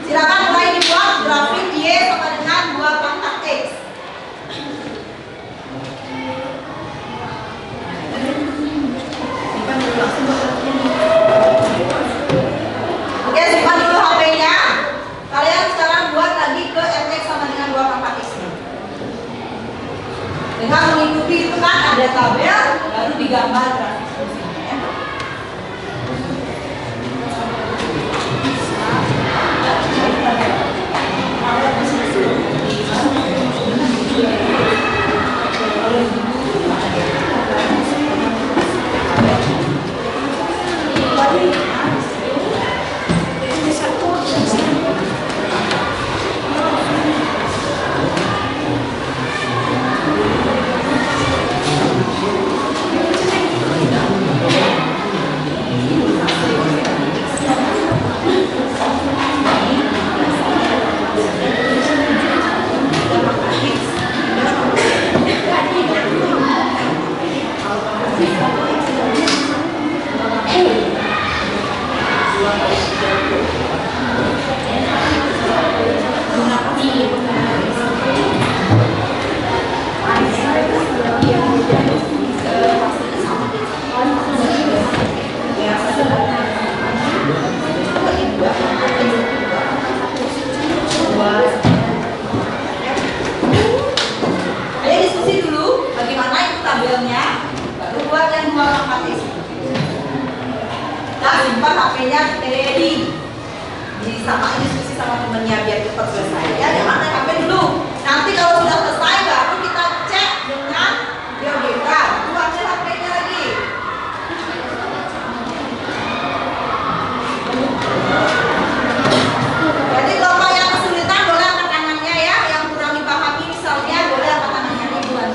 Silakan mulai dibuat grafik y sama dengan 2 pangkat x. Oke, simpan dulu HP-nya. Kalian sekarang buat lagi ke fx sama dengan 2 pangkat x. Dengan mengikuti itu kan ada tabel, baru digambar grafik fungsinya ya. Ayo diskusi dulu bagaimana itu tabelnya, baru buat yang 2 pangkat x. Nah, simpan HP-nya ready. Sama diskusi sama temennya biar cepat selesai ya. Jangan main HP dulu. Nanti kalau sudah selesai baru kita cek dengan GeoGebra. Baru ambil HP-nya lagi. Jadi kalau yang kesulitan boleh angkat tangannya ya. Yang kurang dipahami misalnya boleh angkat tangannya ribuan.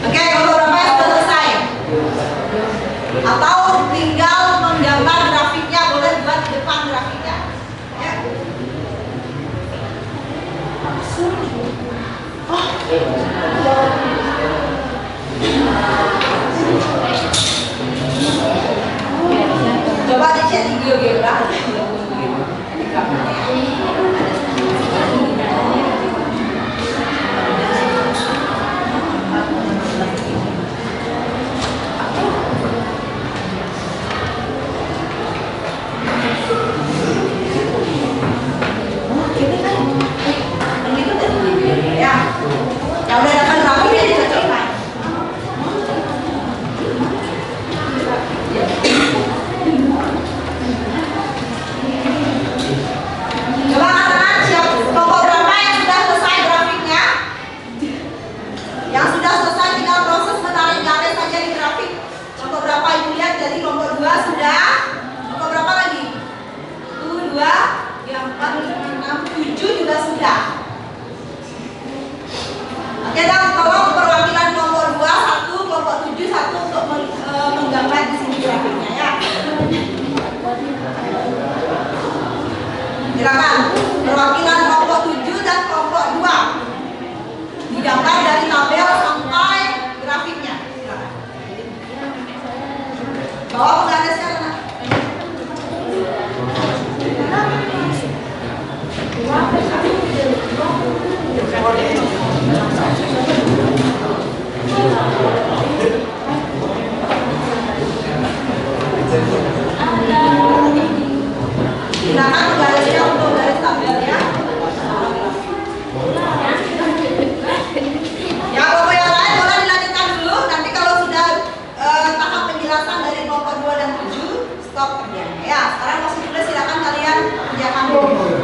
Oke, kalau berapa yang sudah selesai? Atau tinggal menggambar grafiknya, boleh buat di depan grafiknya. Ya. Coba dicek di GeoGebra. Ya, yang udah dapat grafiknya dicocokin. Coba anak-anak siap kelompok berapa yang sudah selesai grafiknya? Yang sudah selesai tinggal proses menarik garis saja di grafik. Kelompok berapa ibu lihat? Jadi kelompok 2 sudah. Kelompok berapa lagi? 1, 2, 4, 5, 6, 7 juga sudah. Oke, dan tolong perwakilan kelompok 2, 1, kelompok 7, 1 untuk menggambar di sini grafiknya ya. Silakan perwakilan kelompok 7 dan kelompok 2 digambar dari tabel sampai grafiknya. Silakan. Bawa penggarisnya mana? Silakan penggarisnya untuk garis tabelnya. Ya, kelompok yang lain boleh dilanjutkan dulu. Nanti kalau sudah tahap penjelasan dari kelompok 2 dan 7, stop kerjanya. Ya, sekarang masih tulis, silakan kalian kerjakan dulu.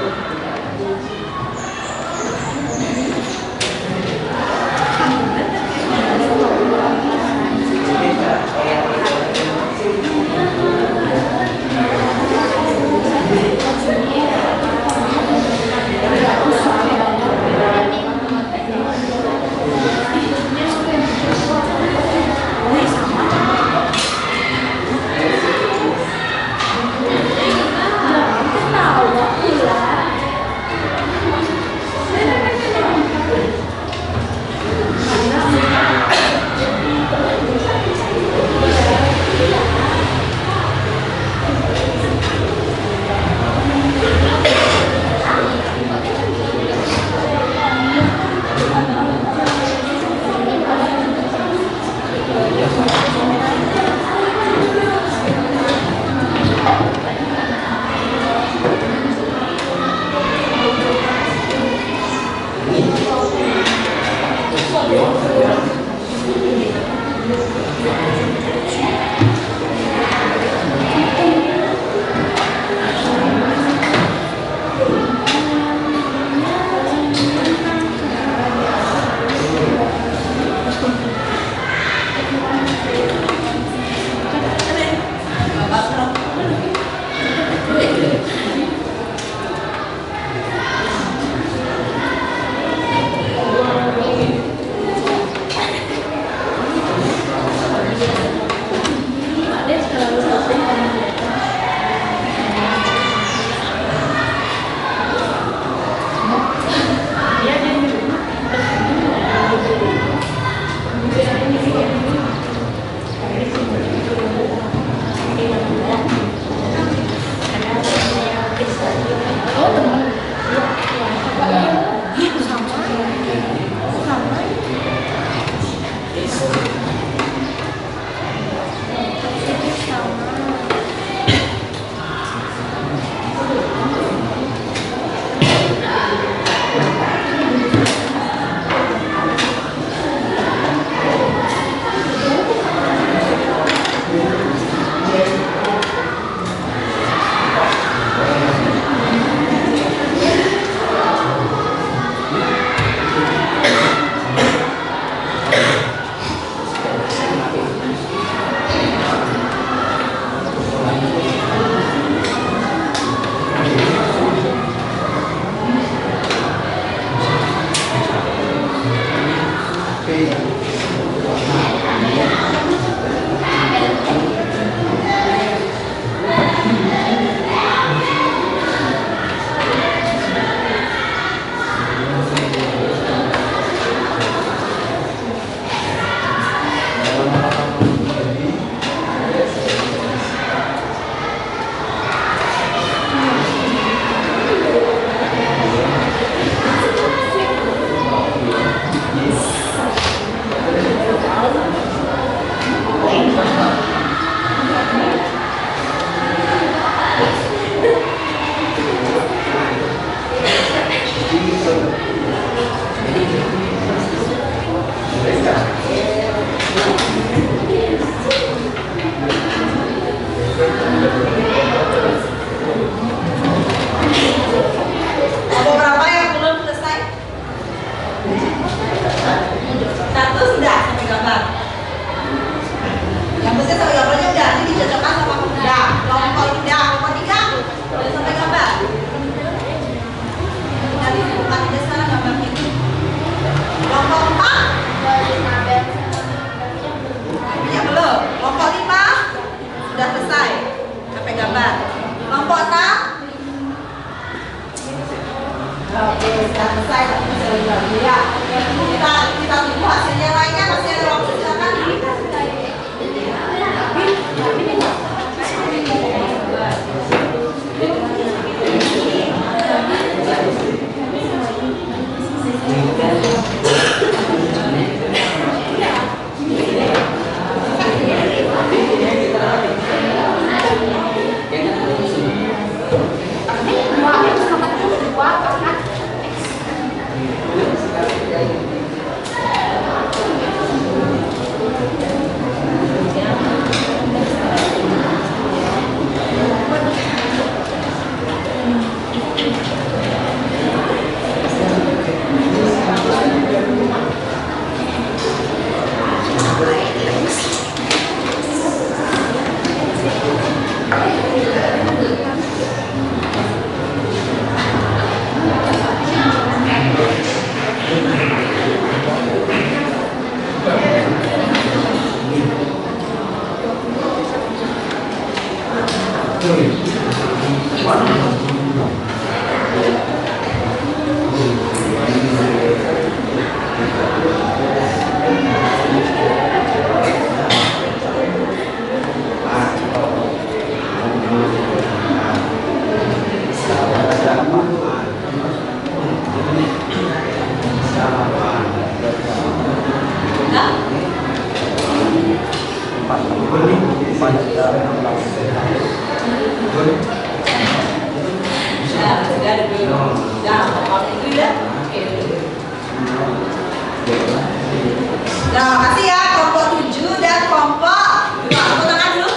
Nah, makasih ya kelompok 7 dan kelompok 2. Tepuk tangan dulu.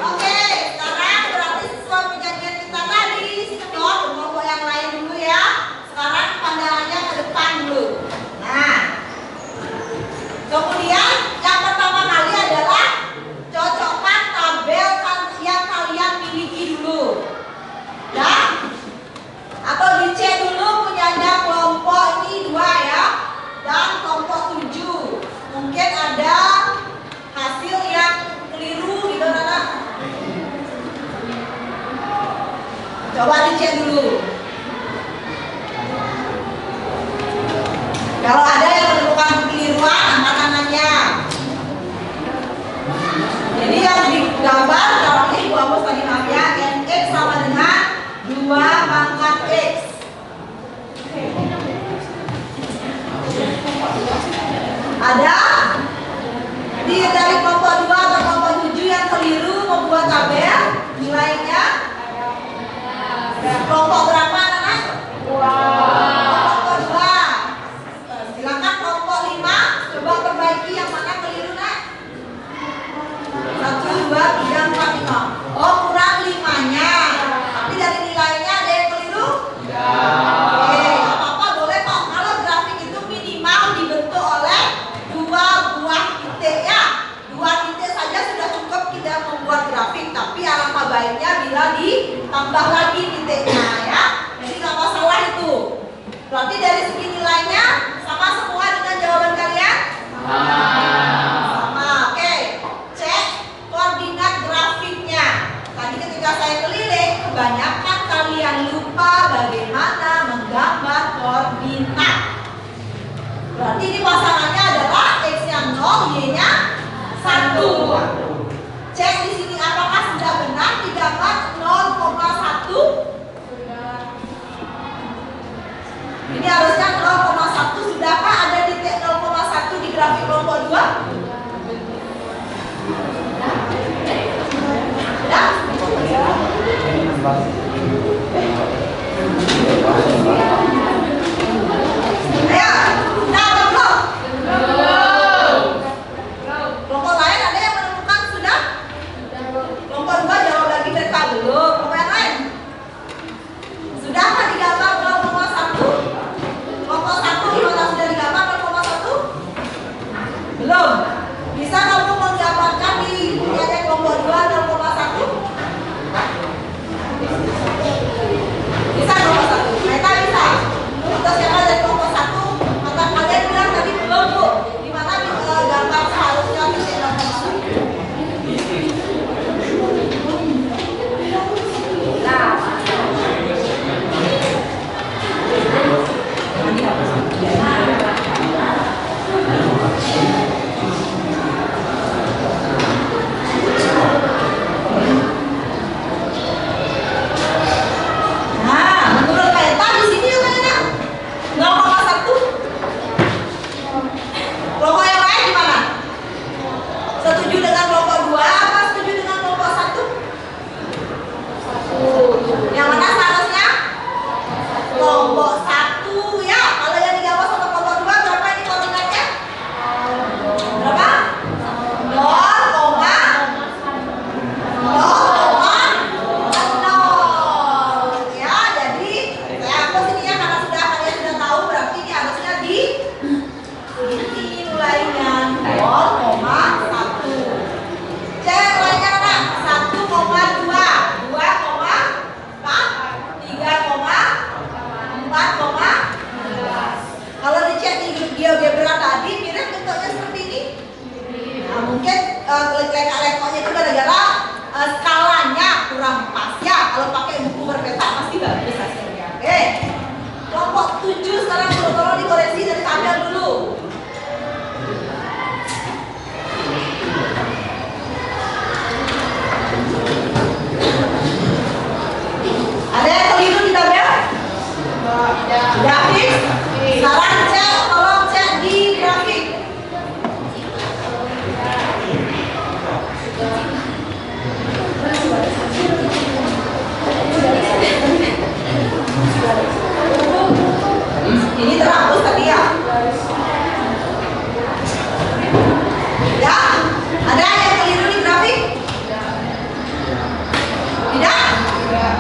Oke, sekarang berarti sesuai perjanjian kita tadi, stop kelompok yang lain dulu ya. Sekarang pandangannya ke depan dulu. Nah, kemudian yang pertama kali adalah cocokkan tabel yang kalian miliki dulu. Ya, atau dicek dulu punyanya kelompok ini 2 ya, dan kelompok 7. Mungkin ada hasil yang keliru gitu anak. Coba dicek dulu. Kalau ada yang menemukan kekeliruan, angkat tangannya. Jadi yang digambar kalau ini Bu Amos tadi maaf ya, NX sama dengan 2 pangkat X. Ada dari kelompok 2 atau kelompok 7 yang keliru membuat tabel nilainya. Kelompok berapa anak? Kelompok 2. Silakan kelompok 5 coba perbaiki yang mana keliru nak. 1, 2, 3, 4, 5. Oh, kurang 5-nya. Tapi dari nilainya ada yang keliru? Oke, apa-apa boleh kok. Kalau grafik itu minimal dibentuk oleh 2 buah titik ya. 2 titik saja sudah cukup kita membuat grafik. Tapi alangkah baiknya bila ditambah lagi titiknya ya. Jadi nggak masalah itu. Berarti dari segi nilainya sama semua dengan jawaban kalian? Sama. Oke. Cek koordinat grafiknya. Tadi ketika saya keliling, kebanyakan kalian lupa bagaimana menggambar koordinat. Berarti ini pasangannya adalah X-nya 0, Y-nya 1. Cek di sini apakah sudah benar digambar 0,1. Ini harusnya 0,1. Sudahkah ada titik 0,1 di grafik kelompok 2? Ya? Ayo, nah belum? Kelompok lain ada yang menemukan sudah? Kelompok 2 jawab lagi mereka belum. Kelompok yang lain? Sudahkah digambar 0,1? Kelompok 1 gimana, sudah digambar 0,1? Belum. Bisa kamu menggambarkan di punyanya kelompok 2 0,1? Bisa kelompok 1? Mereka bisa. Atau siapa dari kelompok 1? Maka kalian bilang tadi belum Bu. Dimana gambar seharusnya titik 0,1? Nah, menurut peta di sini yang mana? 0,1. Kelompok yang lain gimana? Setuju dengan kelompok 2 apa setuju dengan kelompok 1? Yang mana seharusnya? Kelompok 1 ya. Kalau yang digambar sama kelompok 2 berapa ini koordinatnya? Berapa? 0,0 ya. Jadi saya hapus ini ya karena kalian sudah tahu, berarti ini harusnya di ini nilainya 0,1. Cek nilainya mana? 1,2, 2,4, 3,4. Kalau dicek di GeoGebra tadi mirip bentuknya seperti ini. Nah, mungkin lekok-lekoknya itu gara-gara skalanya kurang pas ya. Kalau pakai buku berpeta pasti bagus hasilnya. Oke. Kelompok 7 sekarang tolong dikoreksi dari tabel dulu. Ada yang keliru di tabel? Tidak. Sekarang cek, tolong cek di grafik. Ini terhapus tadi ya? Ya? Ada yang keliru di grafik? Tidak?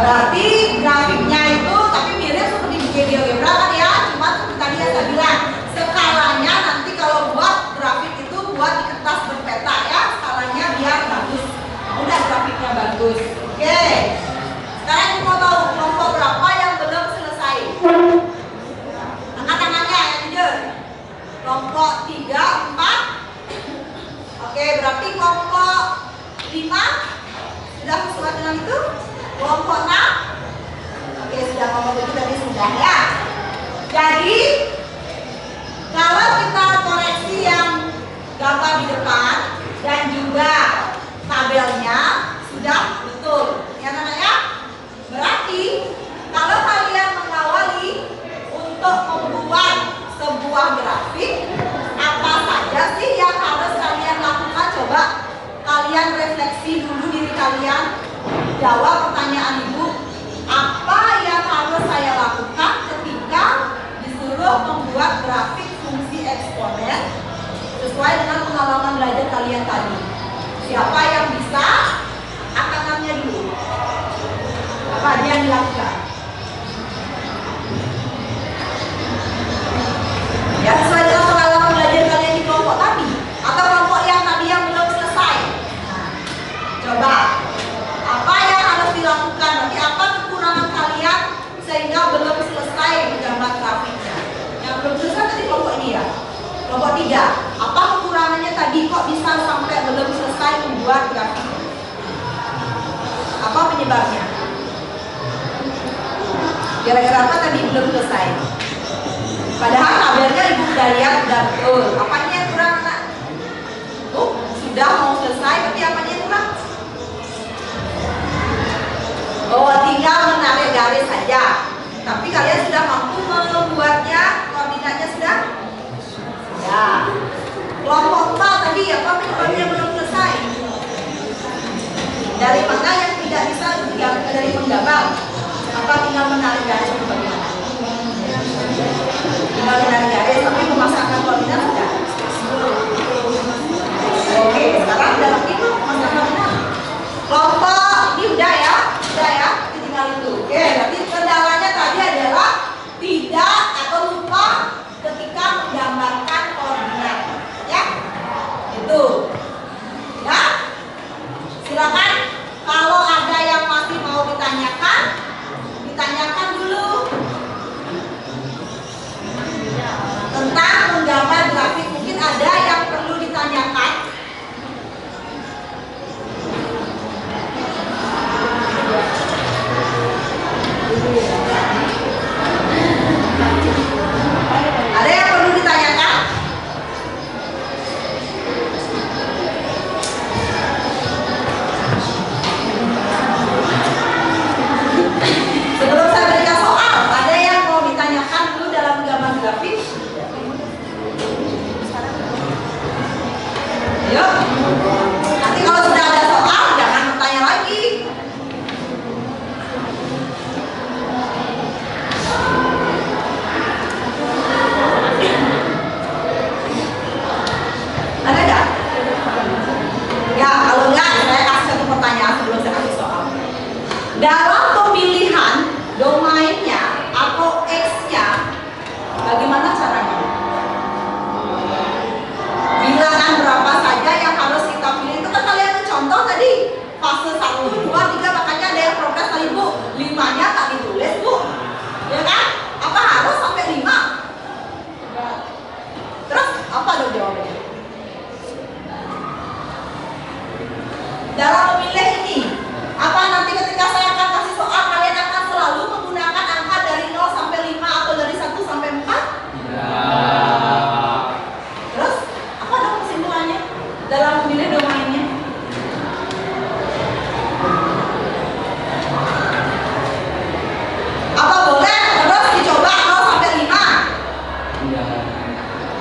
Berarti grafiknya itu tapi mirip seperti di GeoGebra kan ya? Cuma seperti tadi yang saya bilang, skalanya nanti kalau buat grafik itu buat di kertas berpeta ya, skalanya biar bagus. Udah grafiknya bagus. Oke. Sekarang kita mau tahu kelompok berapa yang belum selesai. Angkat tangannya yang jujur. Kelompok 3, 4. Oke, berarti kelompok 5 sudah sesuai dengan itu. Kelompok 6. Oke, sudah kelompok itu tadi sudah ya. Jadi kalau kita koreksi yang gambar di depan dan juga tabelnya sudah betul. Ya namanya? Berarti kalau kalian mengawali untuk membuat sebuah grafik, apa saja sih yang harus kalian lakukan? Coba kalian refleksi dulu diri kalian. Jawab pertanyaan ibu, apa yang harus saya lakukan ketika disuruh membuat grafik fungsi eksponen sesuai dengan pengalaman belajar kalian tadi? Siapa yang bisa? Angkat tangannya dulu. Apa aja yang dilakukan? Ya, sesuai dengan pengalaman belajar kalian di kelompok tadi atau kelompok yang tadi yang belum selesai. Nah, coba apa yang harus dilakukan? Nanti apa kekurangan kalian sehingga belum selesai menggambar grafiknya? Yang belum selesai tadi kelompok ini ya. Kelompok 3. Apa kekurangannya tadi kok bisa sampai belum selesai membuat grafiknya? Apa penyebabnya? Gara-gara apa tadi belum selesai? Padahal tabelnya ibu udah lihat udah betul. Apanya yang kurang anak? Sudah mau selesai, tapi apanya yang kurang? Oh, tinggal menarik garis saja. Tapi kalian sudah mampu membuatnya, koordinatnya sudah? Ya. Kelompok 4 tadi apa penyebabnya belum selesai? Dari mana yang tidak bisa dari menggambar? Apa tinggal menarik garis atau bagaimana? Tinggal menarik garis, tapi memasangkan koordinat sudah. Oke, sekarang dalam itu memasangkan koordinat. Kelompok ini udah ya, tinggal itu. Oke, berarti kendalanya tadi adalah tidak atau lupa ketika menggambarkan koordinat, ya. Itu. Ya. Silakan kalau ada yang masih mau ditanyakan dulu tentang menggambar grafik. Mungkin ada yang perlu ditanyakan. Ada yang perlu ditanyakan? Sebelum saya berikan soal, ada yang mau ditanyakan dulu dalam gambar grafik? Yuk. Nanti kalau sudah ada soal, jangan bertanya lagi. Ada nggak? Ya, kalau nggak, saya kasih satu pertanyaan sebelum saya kasih soal. Dalam pemilihan domainnya atau X-nya, bagaimana caranya? Bilangan berapa saja yang harus kita pilih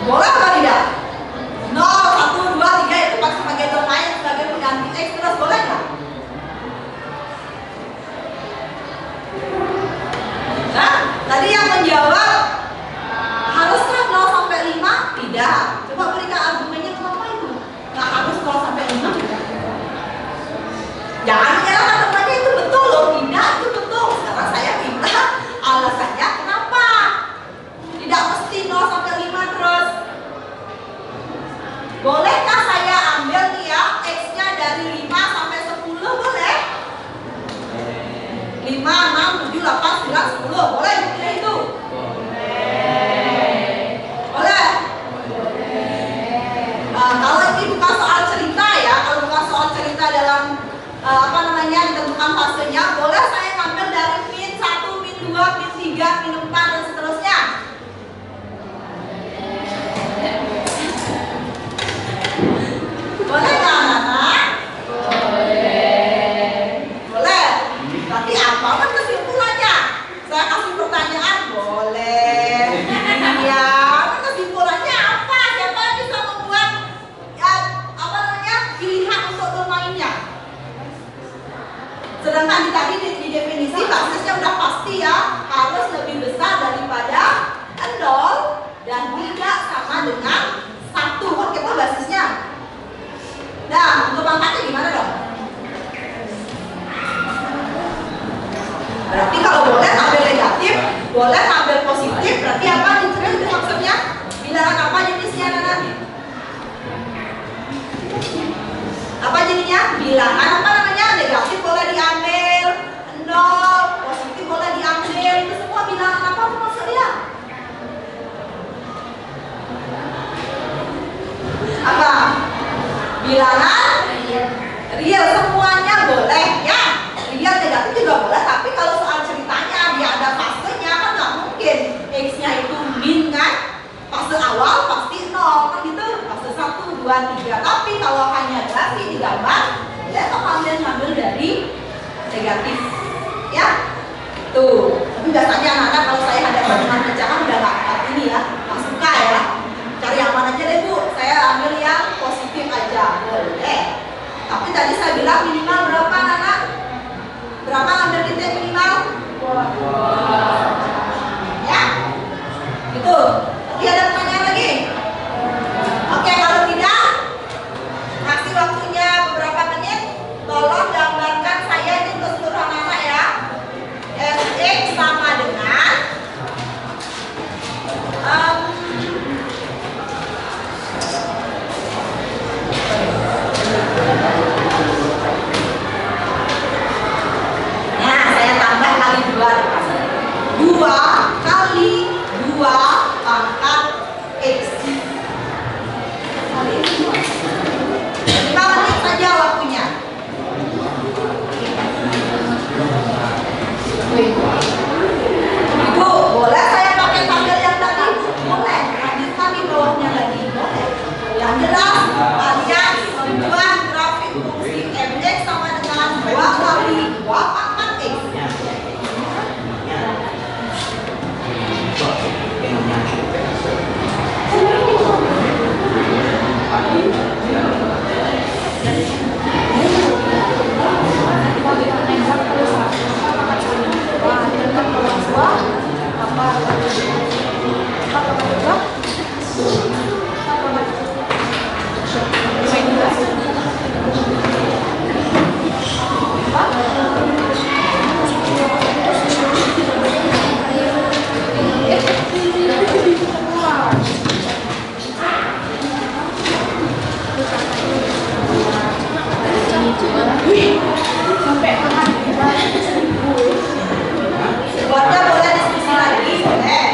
Boleh apa tidak? 0, 1, 2, 3 itu pas sebagai domain, sebagai pengganti X terus boleh nggak? Nah, tadi yang menjawab haruskah 0 sampai 5? Tidak. Coba berikan argumennya kenapa itu? Nggak harus 0 sampai 5 juga. Jangan menyalahkan temannya, itu betul loh. Tidak, itu betul. Sekarang saya minta alasannya kenapa? Tidak mesti 0 sampai 5 terus. Bolehkah saya ambil nih ya X-nya dari 5 sampai 10? Boleh? 5, 6, 7, 8, 9, 10. Boleh pilih itu? Boleh? Kalau ini bukan soal cerita ya, kalau bukan soal cerita dalam ditentukan fasenya, boleh saya ngambil dari min 1, min 2, min 3, min 4 dan seterusnya. Boleh nggak anak-anak? Boleh. Berarti apa kan kesimpulannya? Saya kasih pertanyaan, boleh. Iya, kesimpulannya apa? Siapa yang bisa membuat pilihan untuk domainnya? Sedangkan tadi di definisi basisnya udah pasti ya, harus lebih besar daripada 0 dan tidak sama dengan 1. Kan kita basisnya. Nah, untuk pangkatnya gimana dong? Berarti kalau boleh ambil negatif, boleh ambil positif, berarti apa itu maksudnya? Bilangan apa jenisnya nanti? Apa jadinya? Bilangan apa namanya? Negatif boleh diambil, 0, positif boleh diambil, itu semua bilangan apa maksudnya? Apa? Bilangan real, semuanya boleh ya. Real negatif juga boleh, tapi kalau soal ceritanya dia ada fasenya kan nggak mungkin X-nya itu min kan? Fase awal pasti 0 kan gitu, fase 1, 2, 3. Tapi kalau hanya grafik di gambar, ya kalian ngambil dari negatif ya. Tuh, tapi biasanya anak-anak kalau saya hadapan dengan pecahan udah nggak ini ya, nggak suka ya. Cari yang mana aja deh Bu, saya ambil yang positif aja, boleh. Tapi tadi saya bilang minimal berapa anak? Berapa ambil titik minimal? Ya, gitu. Tadi ada pertanyaan lagi? Oke, kalau tidak, kasih waktunya beberapa menit. Tolong gambarkan saya ini untuk seluruh anak-anak ya. Fx sama dengan nah, saya tambah kali 2 kali 2 pangkat X. 5 menit saja waktunya. Ibu, boleh saya pakai tabel yang tadi? Boleh, lanjutkan di bawahnya lagi. Boleh. Yang jelas, kalian membuat grafik fungsi fx sama dengan 2 kali 2 pangkat X. Buatnya boleh diskusi lagi, boleh.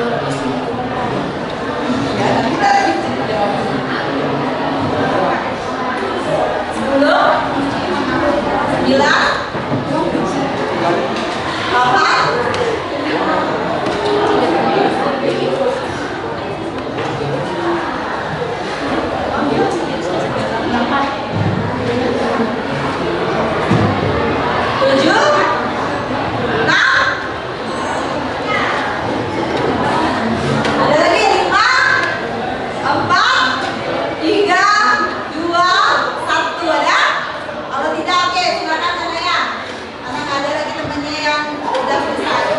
Ya, nanti kita lagi jawab. 10, 9, 8, 7, 6. Ada lagi 5, 4, 3, 2, 1 ada? Kalau tidak, oke, silakan Anaya. Karena nggak ada lagi temennya yang udah selesai.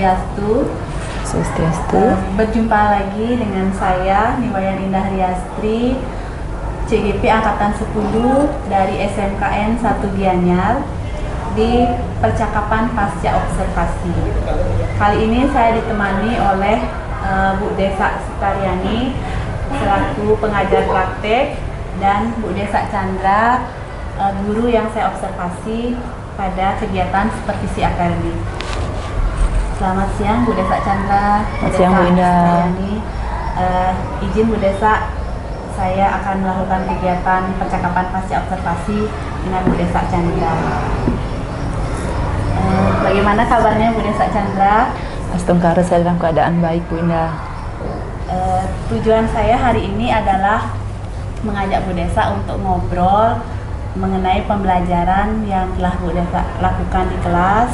Swastiastu. Swastiastu. Berjumpa lagi dengan saya Niwayan Indah Riastri, CGP Angkatan 10 dari SMKN 1 Gianyar di percakapan pasca observasi. Kali ini saya ditemani oleh Bu Desa Sutaryani selaku pengajar praktek dan Bu Desa Chandra, guru yang saya observasi pada kegiatan supervisi akademik. Selamat siang Bu Desa Chandra. Selamat siang Bu Indah. Izin Bu Desa, saya akan melakukan kegiatan percakapan pasca observasi dengan Bu Desa Chandra. Bagaimana kabarnya Bu Desa Chandra? Astungkara, saya dalam keadaan baik Bu Indah. Tujuan saya hari ini adalah mengajak Bu Desa untuk ngobrol mengenai pembelajaran yang telah Bu Desa lakukan di kelas.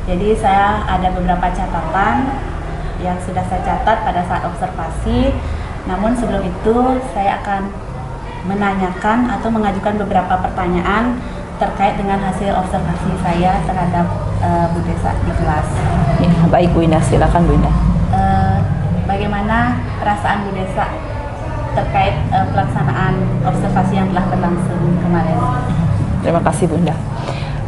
Jadi saya ada beberapa catatan yang sudah saya catat pada saat observasi. Namun sebelum itu saya akan menanyakan atau mengajukan beberapa pertanyaan terkait dengan hasil observasi saya terhadap Bu Desa di kelas. Ya, baik Bu Indah, silakan Bu Indah. Bagaimana perasaan Bu Desa terkait pelaksanaan observasi yang telah berlangsung kemarin? Terima kasih Bu Indah.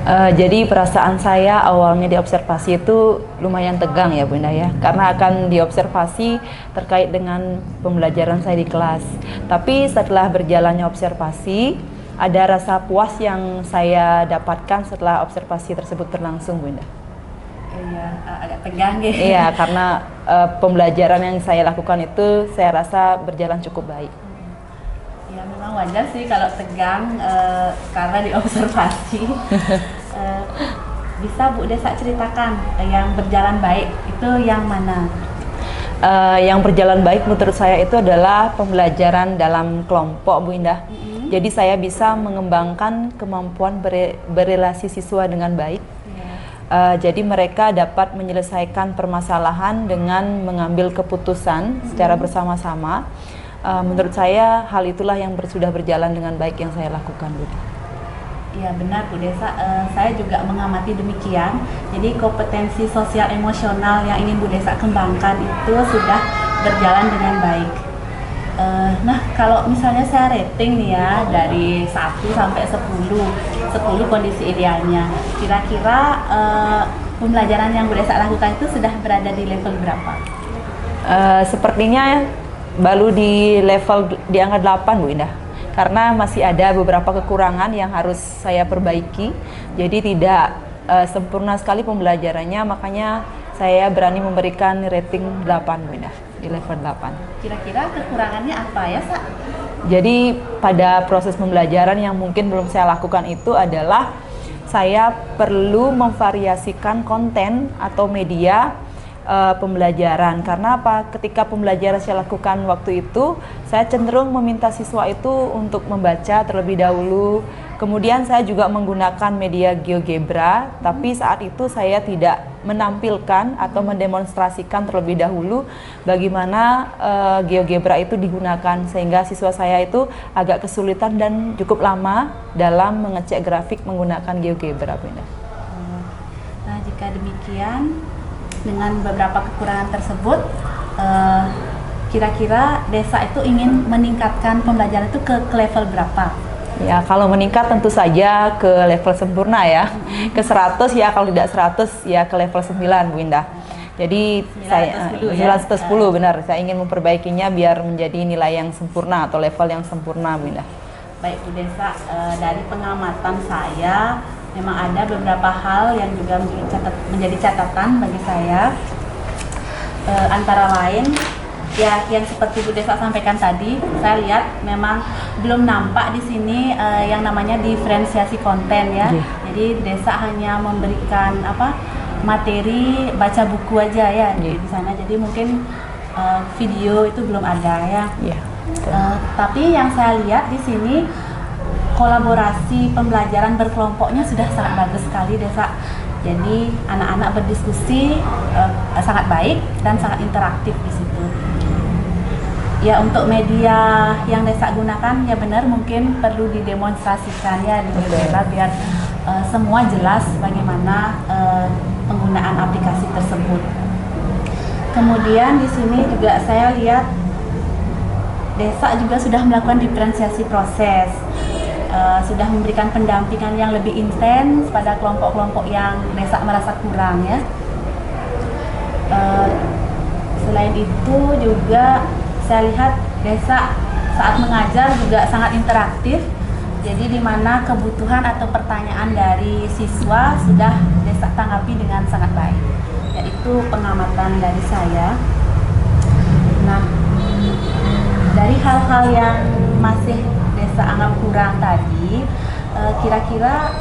Jadi perasaan saya awalnya di observasi itu lumayan tegang ya Bu Indah ya, karena akan diobservasi terkait dengan pembelajaran saya di kelas. Tapi setelah berjalannya observasi, ada rasa puas yang saya dapatkan setelah observasi tersebut berlangsung Bu Indah. Iya, agak tegang gitu. Iya, karena pembelajaran yang saya lakukan itu saya rasa berjalan cukup baik. Ya memang wajar sih kalau tegang karena diobservasi. Bisa Bu Desa ceritakan yang berjalan baik itu yang mana? Yang berjalan baik menurut saya itu adalah pembelajaran dalam kelompok Bu Indah. Jadi saya bisa mengembangkan kemampuan berelasi siswa dengan baik. Jadi mereka dapat menyelesaikan permasalahan dengan mengambil keputusan secara bersama-sama. Menurut saya hal itulah yang sudah berjalan dengan baik yang saya lakukan Bu. Iya benar Bu Desa, saya juga mengamati demikian. Jadi kompetensi sosial emosional yang ingin Bu Desa kembangkan itu sudah berjalan dengan baik. Nah kalau misalnya saya rating nih ya dari 1 sampai 10 kondisi idealnya, kira-kira pembelajaran yang Bu Desa lakukan itu sudah berada di level berapa? Sepertinya baru di level di angka 8 Bu Indah, karena masih ada beberapa kekurangan yang harus saya perbaiki. Jadi tidak sempurna sekali pembelajarannya, makanya saya berani memberikan rating 8 Bu Indah, di level 8. Kira-kira kekurangannya apa ya Sa? Jadi pada proses pembelajaran yang mungkin belum saya lakukan itu adalah saya perlu memvariasikan konten atau media pembelajaran. Karena apa? Ketika pembelajaran saya lakukan waktu itu, saya cenderung meminta siswa itu untuk membaca terlebih dahulu. Kemudian saya juga menggunakan media GeoGebra, tapi saat itu saya tidak menampilkan atau mendemonstrasikan terlebih dahulu bagaimana GeoGebra itu digunakan, sehingga siswa saya itu agak kesulitan dan cukup lama dalam mengecek grafik menggunakan GeoGebra. Nah jika demikian, dengan beberapa kekurangan tersebut, kira-kira Desa itu ingin meningkatkan pembelajaran itu ke level berapa? Ya, kalau meningkat tentu saja ke level sempurna ya. Ke 100 ya, kalau tidak 100 ya ke level 9 Bu Indah. Jadi 910 benar. Saya ingin memperbaikinya biar menjadi nilai yang sempurna atau level yang sempurna Bu Indah. Baik Bu Desa, dari pengamatan saya memang ada beberapa hal yang juga menjadi catatan bagi saya. Antara lain ya yang seperti Bu Desa sampaikan tadi, saya lihat memang belum nampak di sini yang namanya diferensiasi konten ya. Jadi Desa hanya memberikan materi baca buku aja ya di sana. Jadi mungkin video itu belum ada ya. Tapi yang saya lihat di sini kolaborasi pembelajaran berkelompoknya sudah sangat bagus sekali Desa. Jadi anak-anak berdiskusi sangat baik dan sangat interaktif di situ. Ya untuk media yang Desa gunakan ya benar mungkin perlu didemonstrasikan ya di Desa biar semua jelas bagaimana penggunaan aplikasi tersebut. Kemudian di sini juga saya lihat desa juga sudah melakukan diferensiasi proses, sudah memberikan pendampingan yang lebih intens pada kelompok-kelompok yang desa merasa kurang ya. Selain itu juga saya lihat desa saat mengajar juga sangat interaktif. Jadi di mana kebutuhan atau pertanyaan dari siswa sudah desa tanggapi dengan sangat baik. Yaitu pengamatan dari saya. Nah, dari hal-hal yang masih desa anggap kurang tadi, kira-kira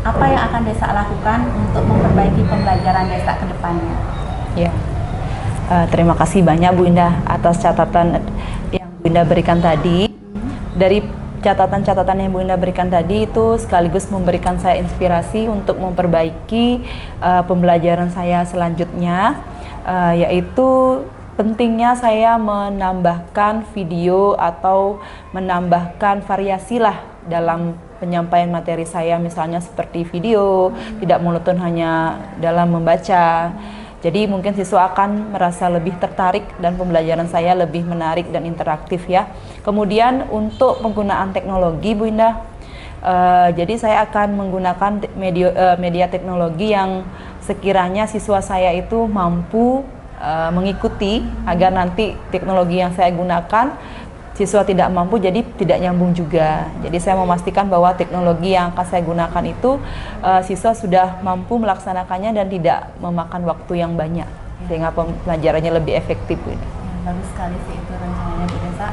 apa yang akan desa lakukan untuk memperbaiki pembelajaran desa ke depannya? Ya, terima kasih banyak Bu Indah atas catatan yang Bu Indah berikan tadi. Dari catatan-catatan yang Bu Indah berikan tadi itu sekaligus memberikan saya inspirasi untuk memperbaiki pembelajaran saya selanjutnya, yaitu pentingnya saya menambahkan video atau menambahkan variasi lah dalam penyampaian materi saya, misalnya seperti video, tidak monoton hanya dalam membaca. Jadi mungkin siswa akan merasa lebih tertarik dan pembelajaran saya lebih menarik dan interaktif ya. Kemudian untuk penggunaan teknologi Bu Indah, jadi saya akan menggunakan media teknologi yang sekiranya siswa saya itu mampu mengikuti, agar nanti teknologi yang saya gunakan siswa tidak mampu jadi tidak nyambung juga. Jadi saya memastikan bahwa teknologi yang akan saya gunakan itu siswa sudah mampu melaksanakannya dan tidak memakan waktu yang banyak, sehingga pembelajarannya lebih efektif. Ya, bagus sekali sih itu rencananya Bu Desa.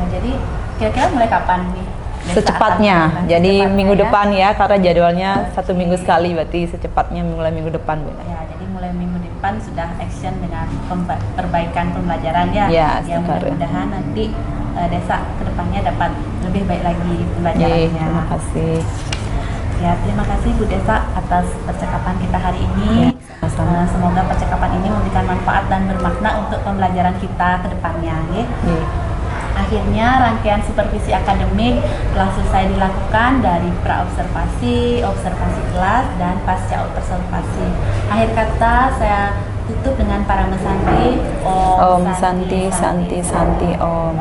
Jadi kira-kira mulai kapan nih? Secepatnya, jadi minggu ya? depan ya, karena jadwalnya 1 minggu sekali, berarti secepatnya mulai minggu depan Bu. Ya, jadi mulai minggu depan sudah action dengan perbaikan pembelajaran ya. Ya, yang mudah-mudahan nanti desa kedepannya dapat lebih baik lagi pembelajarannya. Terima kasih. Ya, terima kasih Bu Desa atas percakapan kita hari ini. Ya, semoga percakapan ini memberikan manfaat dan bermakna untuk pembelajaran kita kedepannya. Ya. Akhirnya rangkaian supervisi akademik telah selesai dilakukan dari pra-observasi, observasi kelas, dan pasca observasi. Akhir kata saya tutup dengan para mesanti. Om Santi Santi Santi Om.